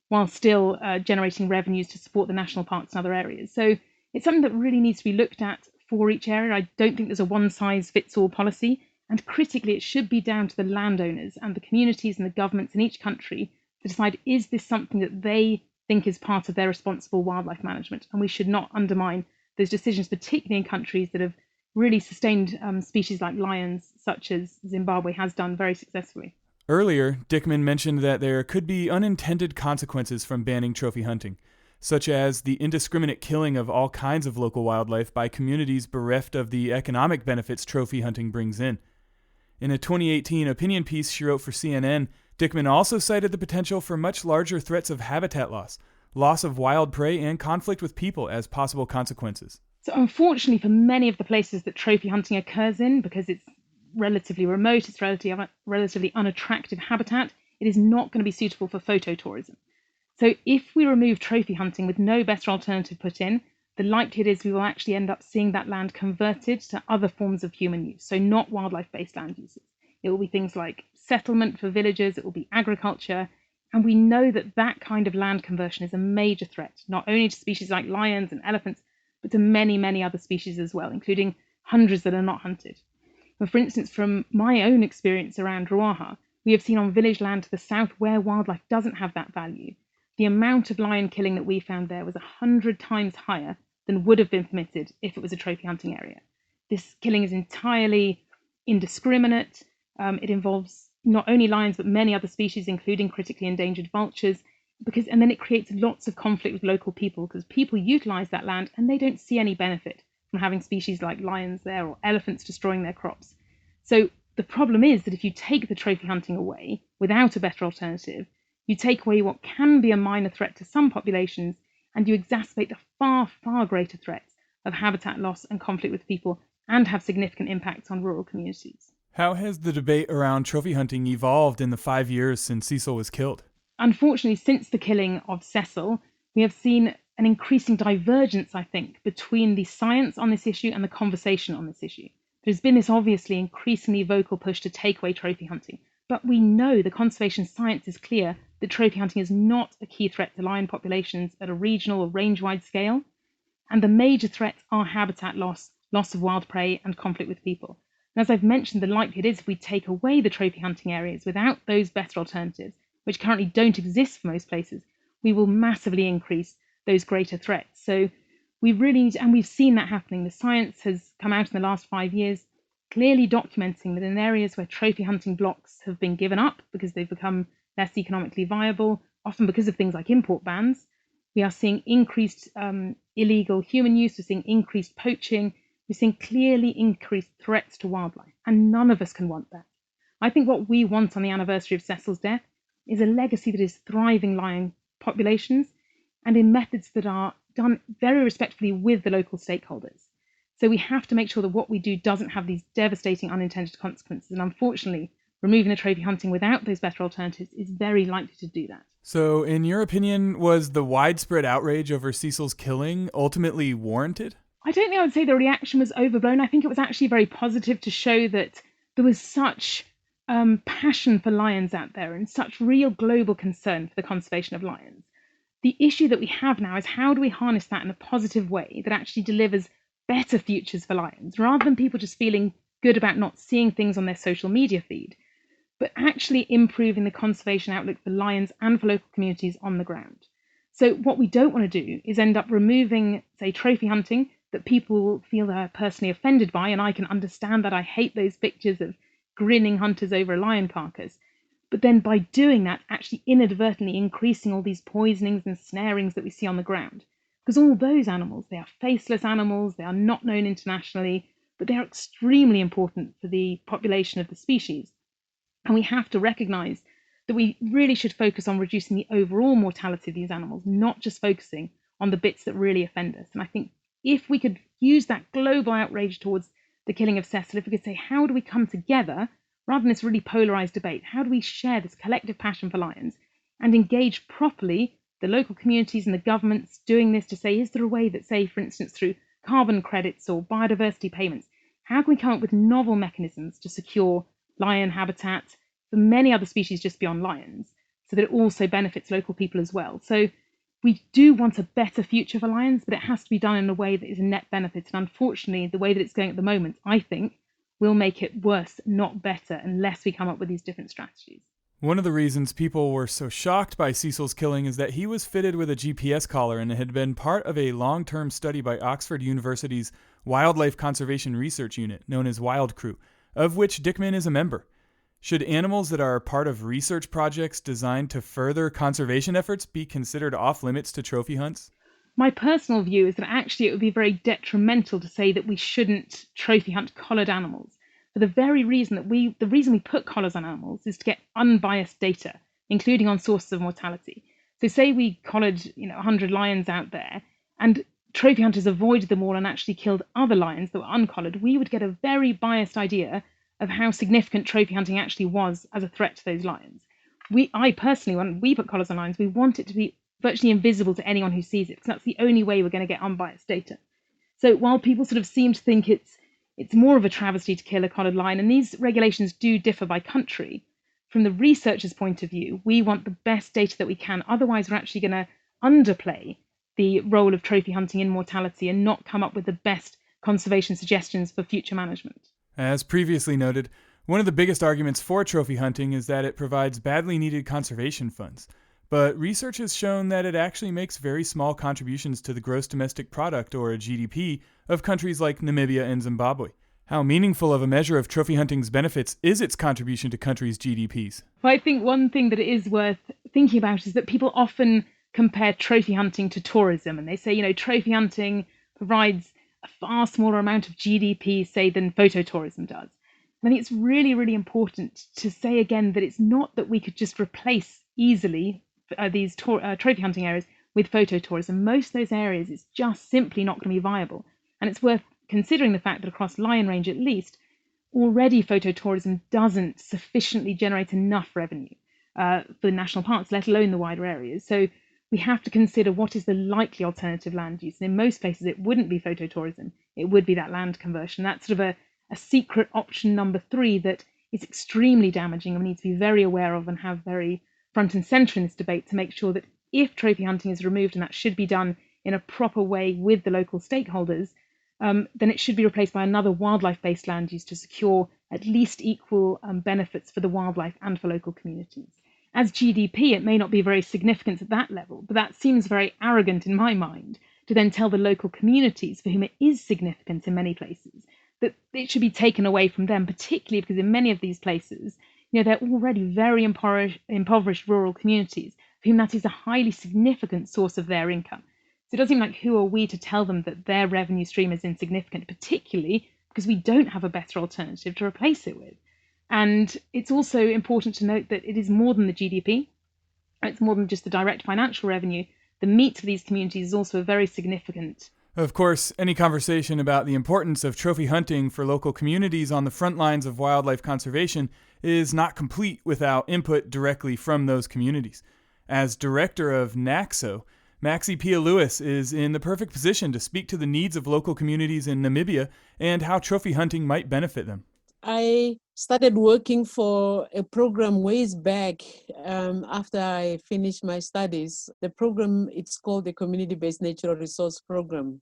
while still generating revenues to support the national parks and other areas. So it's something that really needs to be looked at for each area. I don't think there's a one-size-fits-all policy, and critically it should be down to the landowners and the communities and the governments in each country to decide, is this something that they think is part of their responsible wildlife management? And we should not undermine those decisions, particularly in countries that have really sustained species like lions, such as Zimbabwe has done very successfully. Earlier, Dickman mentioned that there could be unintended consequences from banning trophy hunting, such as the indiscriminate killing of all kinds of local wildlife by communities bereft of the economic benefits trophy hunting brings in. In a 2018 opinion piece she wrote for CNN, Dickman also cited the potential for much larger threats of habitat loss of wild prey, and conflict with people as possible consequences. So unfortunately for many of the places that trophy hunting occurs in, because it's relatively remote, it's relatively unattractive habitat, it is not going to be suitable for phototourism. So if we remove trophy hunting with no better alternative put in, the likelihood is we will actually end up seeing that land converted to other forms of human use, so not wildlife-based land uses. It will be things like settlement for villagers, it will be agriculture, and we know that that kind of land conversion is a major threat, not only to species like lions and elephants, but to many, many other species as well, including hundreds that are not hunted. But for instance, from my own experience around Ruaha, we have seen on village land to the south where wildlife doesn't have that value, the amount of lion killing that we found there was 100 times higher than would have been permitted if it was a trophy hunting area. This killing is entirely indiscriminate. It involves not only lions, but many other species, including critically endangered vultures, and then it creates lots of conflict with local people because people utilize that land and they don't see any benefit from having species like lions there or elephants destroying their crops. So the problem is that if you take the trophy hunting away without a better alternative, you take away what can be a minor threat to some populations, and you exacerbate the far, far greater threats of habitat loss and conflict with people, and have significant impacts on rural communities. How has the debate around trophy hunting evolved in the 5 years since Cecil was killed? Unfortunately, since the killing of Cecil, we have seen an increasing divergence, I think, between the science on this issue and the conversation on this issue. There's been this obviously increasingly vocal push to take away trophy hunting, but we know the conservation science is clear that trophy hunting is not a key threat to lion populations at a regional or range-wide scale, and the major threats are habitat loss of wild prey, and conflict with people. And as I've mentioned, the likelihood is if we take away the trophy hunting areas without those better alternatives, which currently don't exist for most places, we will massively increase those greater threats. So we really need, and we've seen that happening. The science has come out in the last 5 years clearly documenting that in areas where trophy hunting blocks have been given up because they've become less economically viable, often because of things like import bans, we are seeing increased illegal human use, we're seeing increased poaching, we're seeing clearly increased threats to wildlife, and none of us can want that. I think what we want on the anniversary of Cecil's death is a legacy that is thriving lion populations and in methods that are done very respectfully with the local stakeholders. So we have to make sure that what we do doesn't have these devastating unintended consequences. And unfortunately, removing the trophy hunting without those better alternatives is very likely to do that. So in your opinion, was the widespread outrage over Cecil's killing ultimately warranted? I don't think I would say the reaction was overblown. I think it was actually very positive to show that there was such passion for lions out there and such real global concern for the conservation of lions. The issue that we have now is how do we harness that in a positive way that actually delivers better futures for lions, rather than people just feeling good about not seeing things on their social media feed. but actually improving the conservation outlook for lions and for local communities on the ground. So what we don't want to do is end up removing, say, trophy hunting that people feel they're personally offended by, and I can understand that. I hate those pictures of grinning hunters over a lion carcass. But then by doing that, actually inadvertently increasing all these poisonings and snarings that we see on the ground. Because all those animals, they are faceless animals, they are not known internationally, but they are extremely important for the population of the species. And we have to recognise that we really should focus on reducing the overall mortality of these animals, not just focusing on the bits that really offend us. And I think if we could use that global outrage towards the killing of Cecil, if we could say, how do we come together, rather than this really polarised debate, how do we share this collective passion for lions and engage properly the local communities and the governments doing this to say, is there a way that, say, for instance, through carbon credits or biodiversity payments, how can we come up with novel mechanisms to secure lion habitat for many other species just beyond lions, so that it also benefits local people as well? So we do want a better future for lions, but it has to be done in a way that is a net benefit. And unfortunately, the way that it's going at the moment, I think, will make it worse, not better, unless we come up with these different strategies. One of the reasons people were so shocked by Cecil's killing is that he was fitted with a GPS collar and had been part of a long-term study by Oxford University's Wildlife Conservation Research Unit, known as Wild Crew, of which Dickman is a member. Should animals that are part of research projects designed to further conservation efforts be considered off-limits to trophy hunts? My personal view is that actually it would be very detrimental to say that we shouldn't trophy hunt collared animals, for the very reason that we put collars on animals is to get unbiased data, including on sources of mortality. So say we collared 100 lions out there, and trophy hunters avoided them all and actually killed other lions that were uncollared, we would get a very biased idea of how significant trophy hunting actually was as a threat to those lions. I personally, when we put collars on lions, we want it to be virtually invisible to anyone who sees it, because that's the only way we're going to get unbiased data. So while people sort of seem to think it's more of a travesty to kill a collared lion, and these regulations do differ by country, from the researcher's point of view, we want the best data that we can. Otherwise, we're actually going to underplay the role of trophy hunting in mortality and not come up with the best conservation suggestions for future management. As previously noted, one of the biggest arguments for trophy hunting is that it provides badly needed conservation funds. But research has shown that it actually makes very small contributions to the gross domestic product, or GDP, of countries like Namibia and Zimbabwe. How meaningful of a measure of trophy hunting's benefits is its contribution to countries' GDPs? Well, I think one thing that it is worth thinking about is that people often compare trophy hunting to tourism, and they say, trophy hunting provides a far smaller amount of GDP, say, than phototourism does. I think it's really, really important to say again that it's not that we could just replace easily these trophy hunting areas with phototourism. Most of those areas, it's just simply not going to be viable. And it's worth considering the fact that across Lion Range at least, already phototourism doesn't sufficiently generate enough revenue for the national parks, let alone the wider areas. So we have to consider what is the likely alternative land use. And in most places, it wouldn't be phototourism. It would be that land conversion. That's sort of a secret option number 3 that is extremely damaging and we need to be very aware of and have very front and centre in this debate to make sure that if trophy hunting is removed, and that should be done in a proper way with the local stakeholders, then it should be replaced by another wildlife-based land use to secure at least equal benefits for the wildlife and for local communities. As GDP, it may not be very significant at that level, but that seems very arrogant in my mind to then tell the local communities, for whom it is significant in many places, that it should be taken away from them, particularly because in many of these places, they're already very impoverished rural communities, for whom that is a highly significant source of their income. So it does seem like, who are we to tell them that their revenue stream is insignificant, particularly because we don't have a better alternative to replace it with. And it's also important to note that it is more than the GDP. It's more than just the direct financial revenue. The meat for these communities is also very significant. Of course, any conversation about the importance of trophy hunting for local communities on the front lines of wildlife conservation is not complete without input directly from those communities. As director of NACSO, Maxie Pia Lewis is in the perfect position to speak to the needs of local communities in Namibia and how trophy hunting might benefit them. I started working for a program ways back after I finished my studies. The program, it's called the Community-Based Natural Resource Program.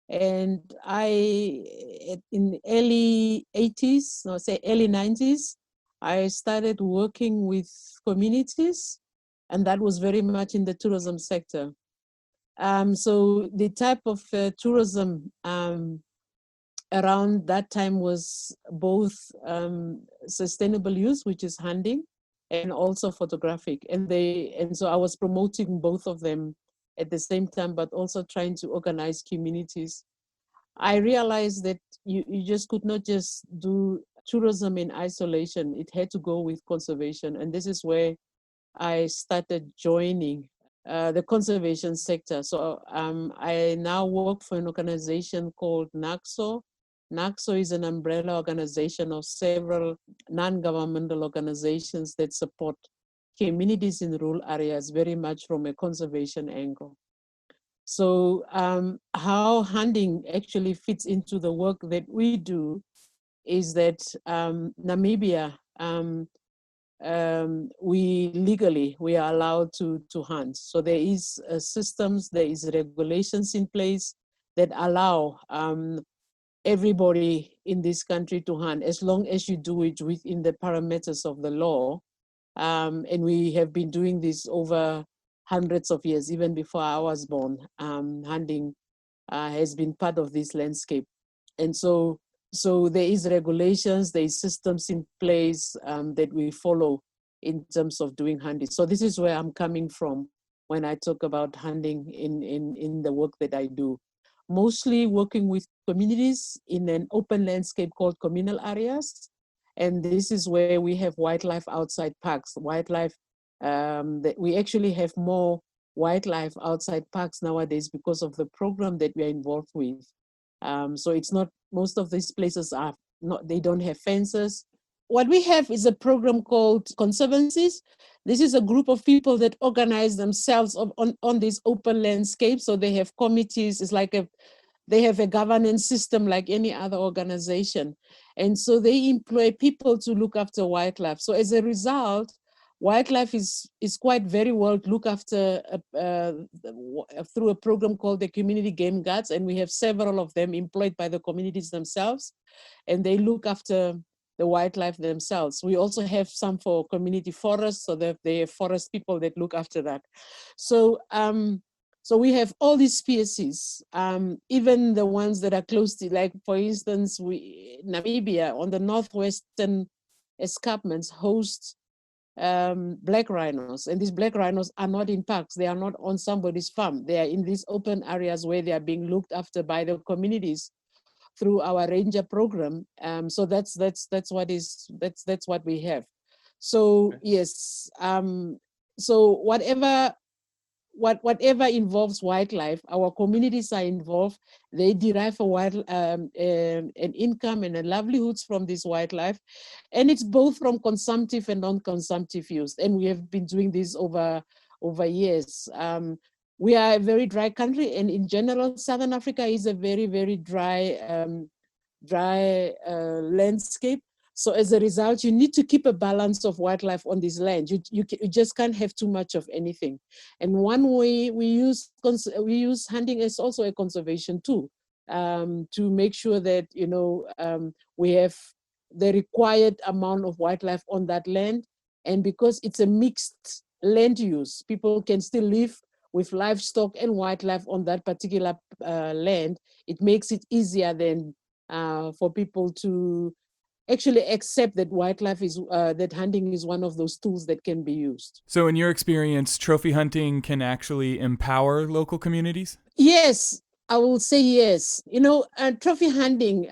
And in the early 80s, or say early 90s, I started working with communities, and that was very much in the tourism sector. So the type of tourism around that time was both sustainable use, which is hunting, and also photographic. And so I was promoting both of them at the same time, but also trying to organize communities. I realized that you just could not just do tourism in isolation. It had to go with conservation. And this is where I started joining the conservation sector. So I now work for an organization called NACSO. NACSO is an umbrella organization of several non-governmental organizations that support communities in rural areas very much from a conservation angle. So how hunting actually fits into the work that we do is that Namibia, we are allowed to hunt. So there is systems, there is regulations in place that allow everybody in this country to hunt, as long as you do it within the parameters of the law. And we have been doing this over hundreds of years, even before I was born. Hunting has been part of this landscape. And so there is regulations, there is systems in place that we follow in terms of doing hunting. So this is where I'm coming from when I talk about hunting in the work that I do. Mostly working with communities in an open landscape called communal areas. And this is where we have wildlife outside parks. Wildlife, that we actually have more wildlife outside parks nowadays because of the program that we are involved with. So it's not, most of these places are not, they don't have fences. What we have is a program called Conservancies. This is a group of people that organize themselves on this open landscape. So they have committees, it's like they have a governance system like any other organization. And so they employ people to look after wildlife. So as a result, wildlife is quite very well looked after through a program called the Community Game Guards, and we have several of them employed by the communities themselves, and they look after the wildlife themselves. We also have some for community forests, so that they have forest people that look after that. So so we have all these species, even the ones that are close to, like for instance, Namibia on the northwestern escarpments hosts black rhinos, and these black rhinos are not in parks. They are not on somebody's farm. They are in these open areas where they are being looked after by the communities through our ranger program. So that's what we have. So yes, so whatever involves wildlife, our communities are involved. They derive an income and a livelihoods from this wildlife, and it's both from consumptive and non-consumptive use. And we have been doing this over years. We are a very dry country, and in general, Southern Africa is a very, very dry landscape. So as a result, you need to keep a balance of wildlife on this land. You just can't have too much of anything. And one way we use hunting as also a conservation tool, to make sure that we have the required amount of wildlife on that land. And because it's a mixed land use, people can still live with livestock and wildlife on that particular land. It makes it easier then for people to actually accept that wildlife is, that hunting is one of those tools that can be used. So in your experience, trophy hunting can actually empower local communities? Yes, I will say yes. Trophy hunting,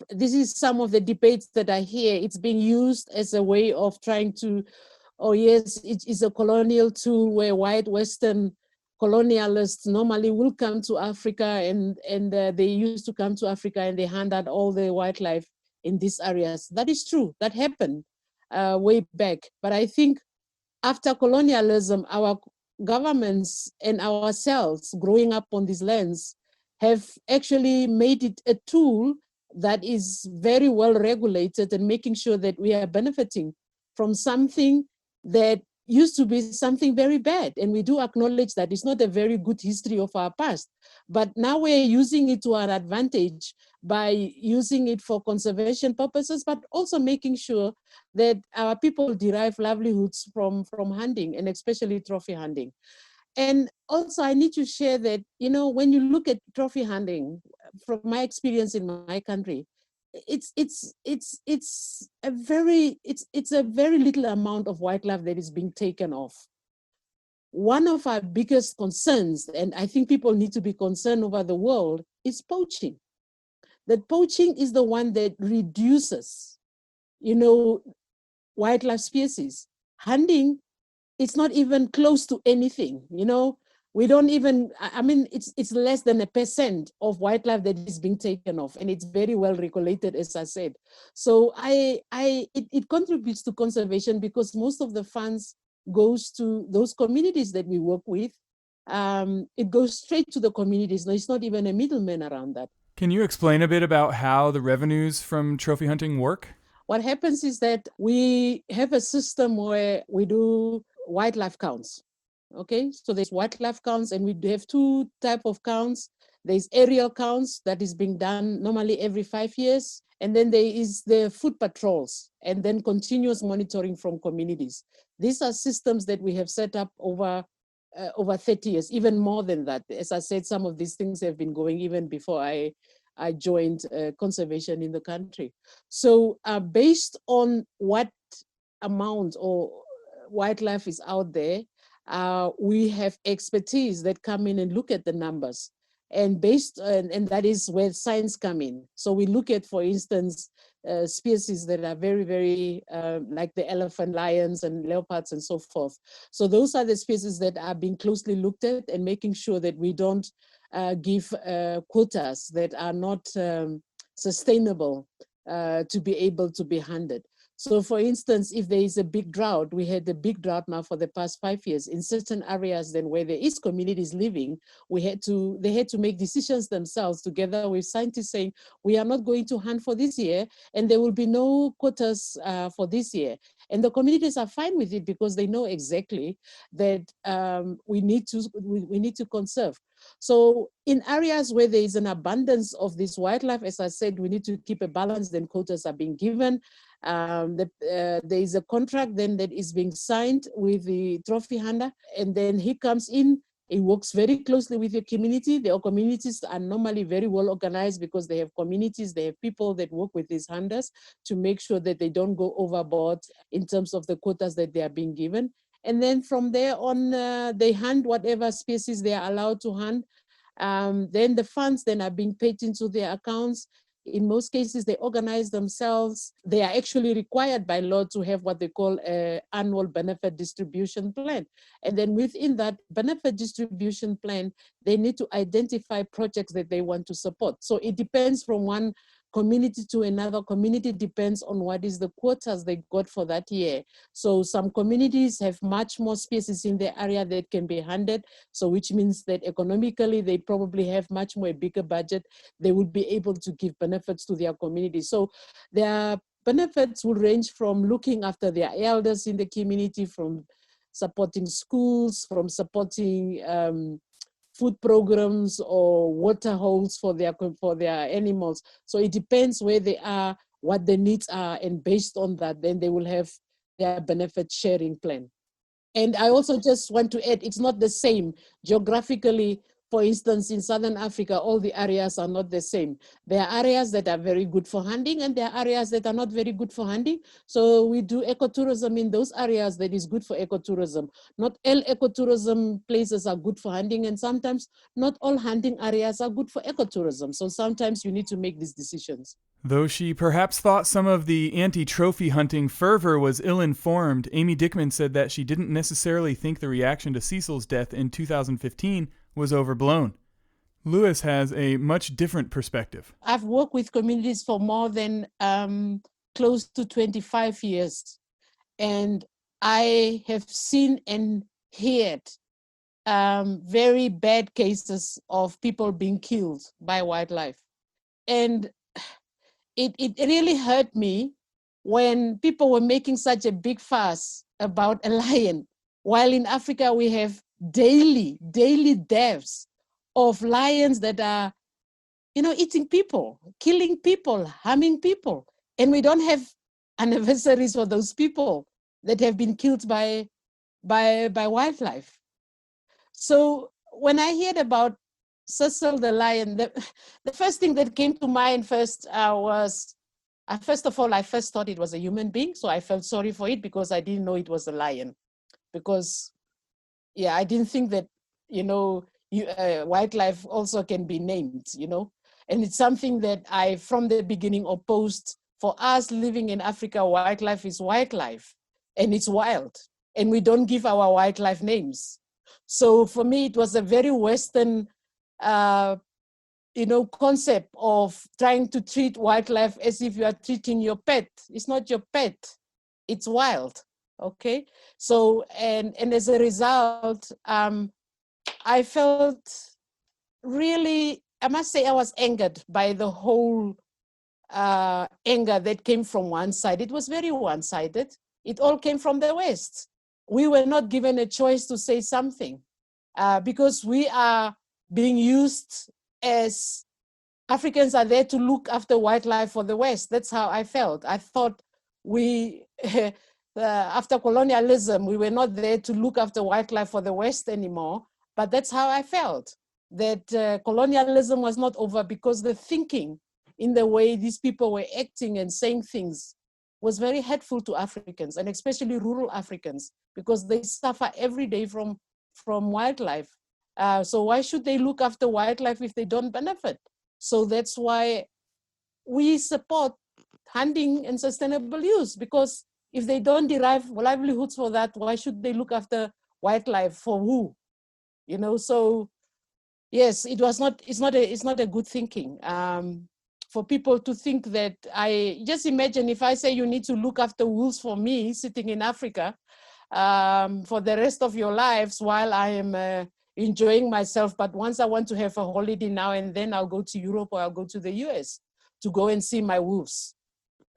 this is some of the debates that I hear. It's being used as a way of trying to, oh yes, it is a colonial tool where white Western colonialists normally will come to Africa, and they used to come to Africa and they hand out all the wildlife in these areas. That is true. That happened way back. But I think after colonialism, our governments and ourselves growing up on these lands have actually made it a tool that is very well regulated and making sure that we are benefiting from something that used to be something very bad. And we do acknowledge that it's not a very good history of our past. But now we're using it to our advantage by using it for conservation purposes, but also making sure that our people derive livelihoods from hunting, and especially trophy hunting. And also, I need to share that, when you look at trophy hunting, from my experience in my country, it's a very little amount of wildlife that is being taken off. One of our biggest concerns, and I think people need to be concerned over the world, is poaching. That poaching is the one that reduces, wildlife species. Hunting, it's not even close to anything. We don't even, it's less than 1% of wildlife that is being taken off, and it's very well regulated, as I said. So it contributes to conservation because most of the funds goes to those communities that we work with. It goes straight to the communities. No, it's not even a middleman around that. Can you explain a bit about how the revenues from trophy hunting work? What happens is that we have a system where we do wildlife counts. Okay, so there's wildlife counts, and we have two types of counts. There's aerial counts that is being done normally every 5 years. And then there is the foot patrols, and then continuous monitoring from communities. These are systems that we have set up over 30 years, even more than that. As I said, some of these things have been going even before I joined conservation in the country. So based on what amount or wildlife is out there, we have expertise that come in and look at the numbers. And that is where science come in. So we look at, for instance, species that are very, very like the elephant, lions, and leopards, and so forth. So those are the species that are being closely looked at, and making sure that we don't give quotas that are not sustainable to be able to be hunted. So for instance, if there is a big drought, we had a big drought now for the past 5 years in certain areas, then where there is communities living, they had to make decisions themselves together with scientists saying, we are not going to hunt for this year, and there will be no quotas for this year. And the communities are fine with it because they know exactly that we need to conserve. So in areas where there is an abundance of this wildlife, as I said, we need to keep a balance, then quotas are being given. There is a contract then that is being signed with the trophy hunter, and then he comes in. He works very closely with the community. The communities are normally very well organized because they have communities, they have people that work with these hunters to make sure that they don't go overboard in terms of the quotas that they are being given. And then from there on, they hunt whatever species they are allowed to hunt. Then the funds then are being paid into their accounts. In most cases, they organize themselves. They are actually required by law to have what they call an annual benefit distribution plan. And then within that benefit distribution plan, they need to identify projects that they want to support. So it depends from one community to another community, depends on what is the quotas they got for that year. So some communities have much more species in the area that can be hunted. So which means that economically, they probably have much more a bigger budget. They would be able to give benefits to their community. So their benefits will range from looking after their elders in the community, from supporting schools, from supporting food programs or water holes for their animals. So it depends where they are, what the needs are, and based on that, then they will have their benefit sharing plan. And I also just want to add, it's not the same geographically. For instance, in Southern Africa, all the areas are not the same. There are areas that are very good for hunting, and there are areas that are not very good for hunting. So we do ecotourism in those areas that is good for ecotourism. Not all ecotourism places are good for hunting, and sometimes not all hunting areas are good for ecotourism. So sometimes you need to make these decisions. Though she perhaps thought some of the anti-trophy hunting fervor was ill-informed, Amy Dickman said that she didn't necessarily think the reaction to Cecil's death in 2015 was overblown. Lewis has a much different perspective. I've worked with communities for more than close to 25 years, and I have seen and heard very bad cases of people being killed by wildlife. And it really hurt me when people were making such a big fuss about a lion while in Africa we have daily deaths of lions that are, eating people, killing people, harming people. And we don't have anniversaries for those people that have been killed by wildlife. So when I heard about Cecil the Lion, the first thing that came to mind first was, first of all, I first thought it was a human being. So I felt sorry for it because I didn't know it was a lion. Because, I didn't think that, wildlife also can be named, And it's something that I, from the beginning, opposed. For us living in Africa, wildlife is wildlife, and it's wild. And we don't give our wildlife names. So for me, it was a very Western, concept of trying to treat wildlife as if you are treating your pet. It's not your pet, it's wild. Okay. So, and as a result, I felt really, I must say, I was angered by the whole anger that came from one side. It was very one-sided. It all came from the West. We were not given a choice to say something because we are being used as Africans are there to look after wildlife for the West. That's how I felt. I thought we, after colonialism, we were not there to look after wildlife for the West anymore. But that's how I felt, that colonialism was not over because the thinking in the way these people were acting and saying things was very hurtful to Africans, and especially rural Africans, because they suffer every day from wildlife. So why should they look after wildlife if they don't benefit? So that's why we support hunting and sustainable use, because if they don't derive livelihoods for that, why should they look after wildlife for who? So yes, it's not a good thinking. For people to think that, I just imagine if I say you need to look after wolves for me sitting in Africa for the rest of your lives while I am enjoying myself, but once I want to have a holiday now and then, I'll go to Europe or I'll go to the US to go and see my wolves.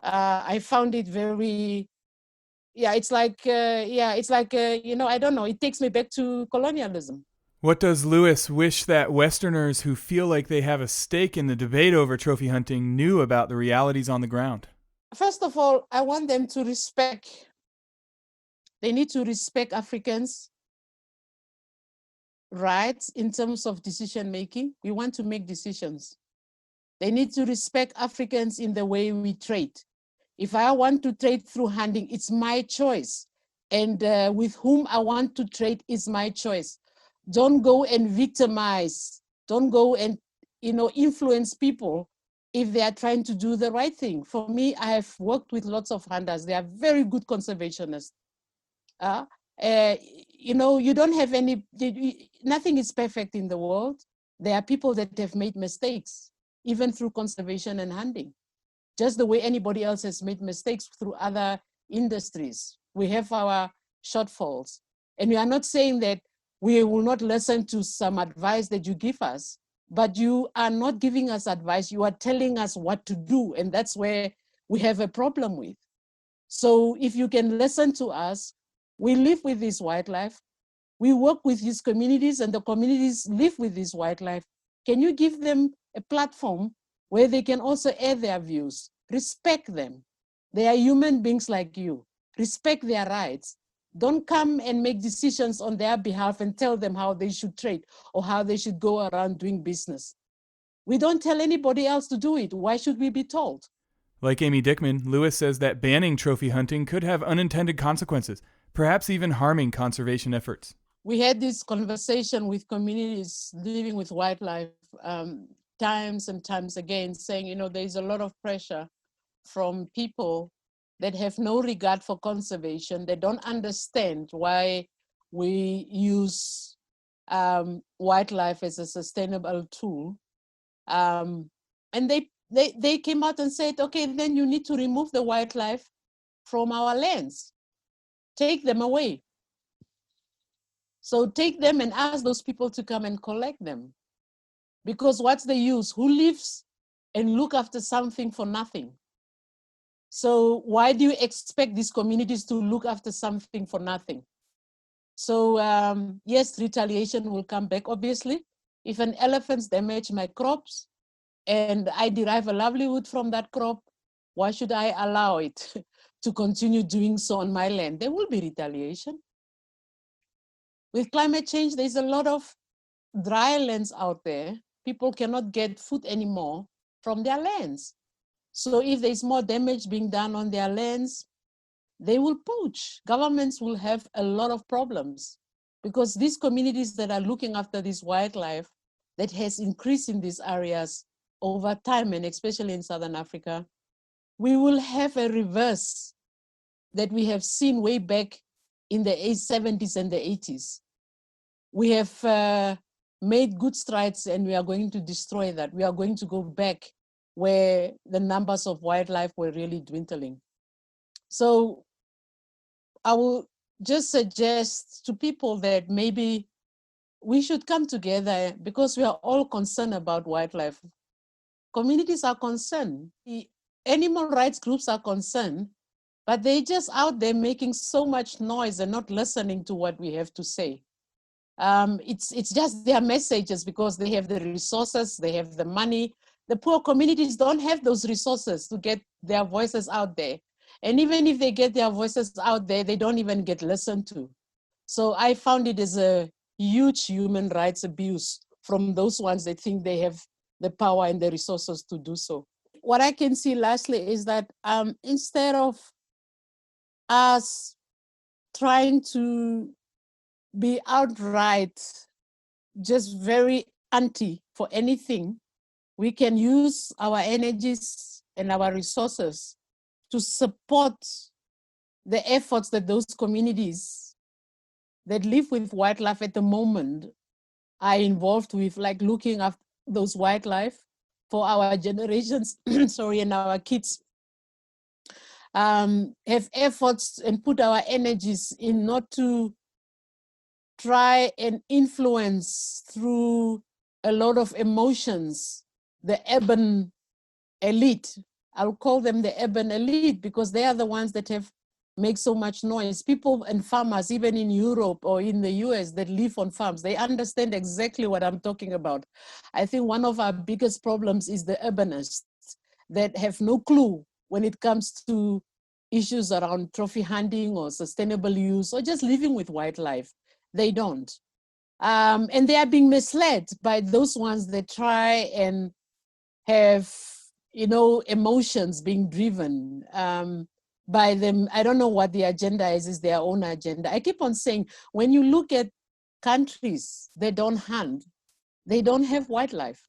I found it very, it's like, I don't know, it takes me back to colonialism. What does Lewis wish that Westerners who feel like they have a stake in the debate over trophy hunting knew about the realities on the ground? First of all, I want them to they need to respect Africans' rights in terms of decision making. We want to make decisions. They need to respect Africans in the way we trade. If I want to trade through hunting, it's my choice. And with whom I want to trade is my choice. Don't go and victimize. Don't go and influence people if they are trying to do the right thing. For me, I have worked with lots of hunters. They are very good conservationists. You don't have nothing is perfect in the world. There are people that have made mistakes, even through conservation and hunting, just the way anybody else has made mistakes through other industries. We have our shortfalls. And we are not saying that we will not listen to some advice that you give us, but you are not giving us advice. You are telling us what to do. And that's where we have a problem with. So if you can listen to us, we live with this wildlife. We work with these communities, and the communities live with this wildlife. Can you give them a platform where they can also air their views? Respect them. They are human beings like you. Respect their rights. Don't come and make decisions on their behalf and tell them how they should trade or how they should go around doing business. We don't tell anybody else to do it. Why should we be told? Like Amy Dickman, Lewis says that banning trophy hunting could have unintended consequences, perhaps even harming conservation efforts. We had this conversation with communities living with wildlife times and times again, saying, there's a lot of pressure from people that have no regard for conservation. They don't understand why we use wildlife as a sustainable tool. And they came out and said, okay, then you need to remove the wildlife from our lands. Take them away. So take them and ask those people to come and collect them. Because what's the use? Who lives and look after something for nothing? So why do you expect these communities to look after something for nothing? So yes, retaliation will come back, obviously. If an elephant damages my crops and I derive a livelihood from that crop, why should I allow it to continue doing so on my land? There will be retaliation. With climate change, there's a lot of dry lands out there. People cannot get food anymore from their lands. So if there's more damage being done on their lands, they will poach. Governments will have a lot of problems because these communities that are looking after this wildlife that has increased in these areas over time, and especially in Southern Africa, we will have a reverse that we have seen way back in the 70s and the 80s. We have made good strides and we are going to destroy that. We are going to go back where the numbers of wildlife were really dwindling. So I will just suggest to people that maybe we should come together because we are all concerned about wildlife. Communities are concerned. The animal rights groups are concerned, but they're just out there making so much noise and not listening to what we have to say. It's just their messages because they have the resources, they have the money. The poor communities don't have those resources to get their voices out there. And even if they get their voices out there, they don't even get listened to. So I found it as a huge human rights abuse from those ones that think they have the power and the resources to do so. What I can see lastly is that instead of us trying to be outright just very anti for anything, we can use our energies and our resources to support the efforts that those communities that live with wildlife at the moment are involved with, like looking after those wildlife for our generations, and our kids. Have efforts and put our energies in not to try and influence through a lot of emotions the urban elite. I'll call them the urban elite because they are the ones that have make so much noise. People and farmers, even in Europe or in the US that live on farms, they understand exactly what I'm talking about. I think one of our biggest problems is the urbanists that have no clue when it comes to issues around trophy hunting or sustainable use or just living with wildlife. They don't. And they are being misled by those ones that try and have, emotions being driven by them. I don't know what the agenda is their own agenda. I keep on saying, when you look at countries that don't hunt, they don't have wildlife.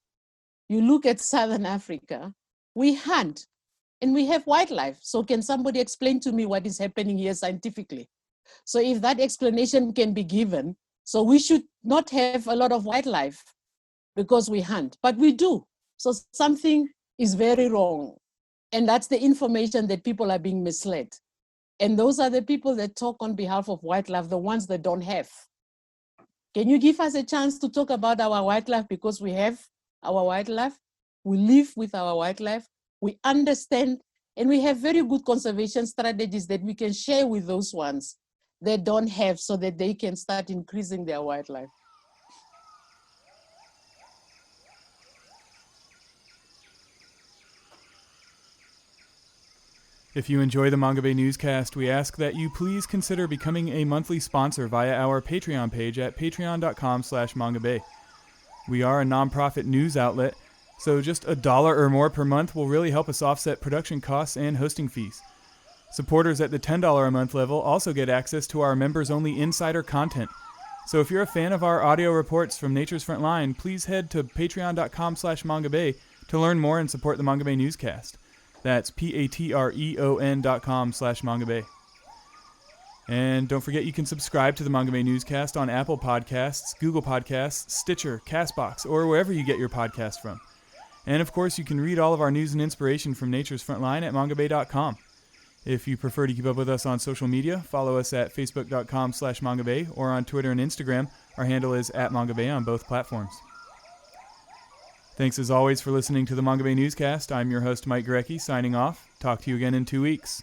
You look at Southern Africa, we hunt and we have wildlife. So can somebody explain to me what is happening here scientifically? So if that explanation can be given, so we should not have a lot of wildlife because we hunt, but we do. So something is very wrong. And that's the information that people are being misled. And those are the people that talk on behalf of wildlife, the ones that don't have. Can you give us a chance to talk about our wildlife because we have our wildlife? We live with our wildlife. We understand, and we have very good conservation strategies that we can share with those ones that don't have so that they can start increasing their wildlife. If you enjoy the Manga Bay Newscast, we ask that you please consider becoming a monthly sponsor via our Patreon page at patreon.com/mangabay. We are a nonprofit news outlet, so just $1 or more per month will really help us offset production costs and hosting fees. Supporters at the $10 a month level also get access to our members-only insider content. So if you're a fan of our audio reports from Nature's Front Line, please head to patreon.com/mangabay to learn more and support the Manga Bay Newscast. That's patreon.com/mangabay. And don't forget you can subscribe to the Manga Bay Newscast on Apple Podcasts, Google Podcasts, Stitcher, CastBox, or wherever you get your podcasts from. And of course, you can read all of our news and inspiration from Nature's Front Line at mangabay.com. If you prefer to keep up with us on social media, follow us at facebook.com/mangabay or on Twitter and Instagram. Our handle is @mangabay on both platforms. Thanks as always for listening to the Manga Bay Newscast. I'm your host, Mike Gorecki, signing off. Talk to you again in 2 weeks.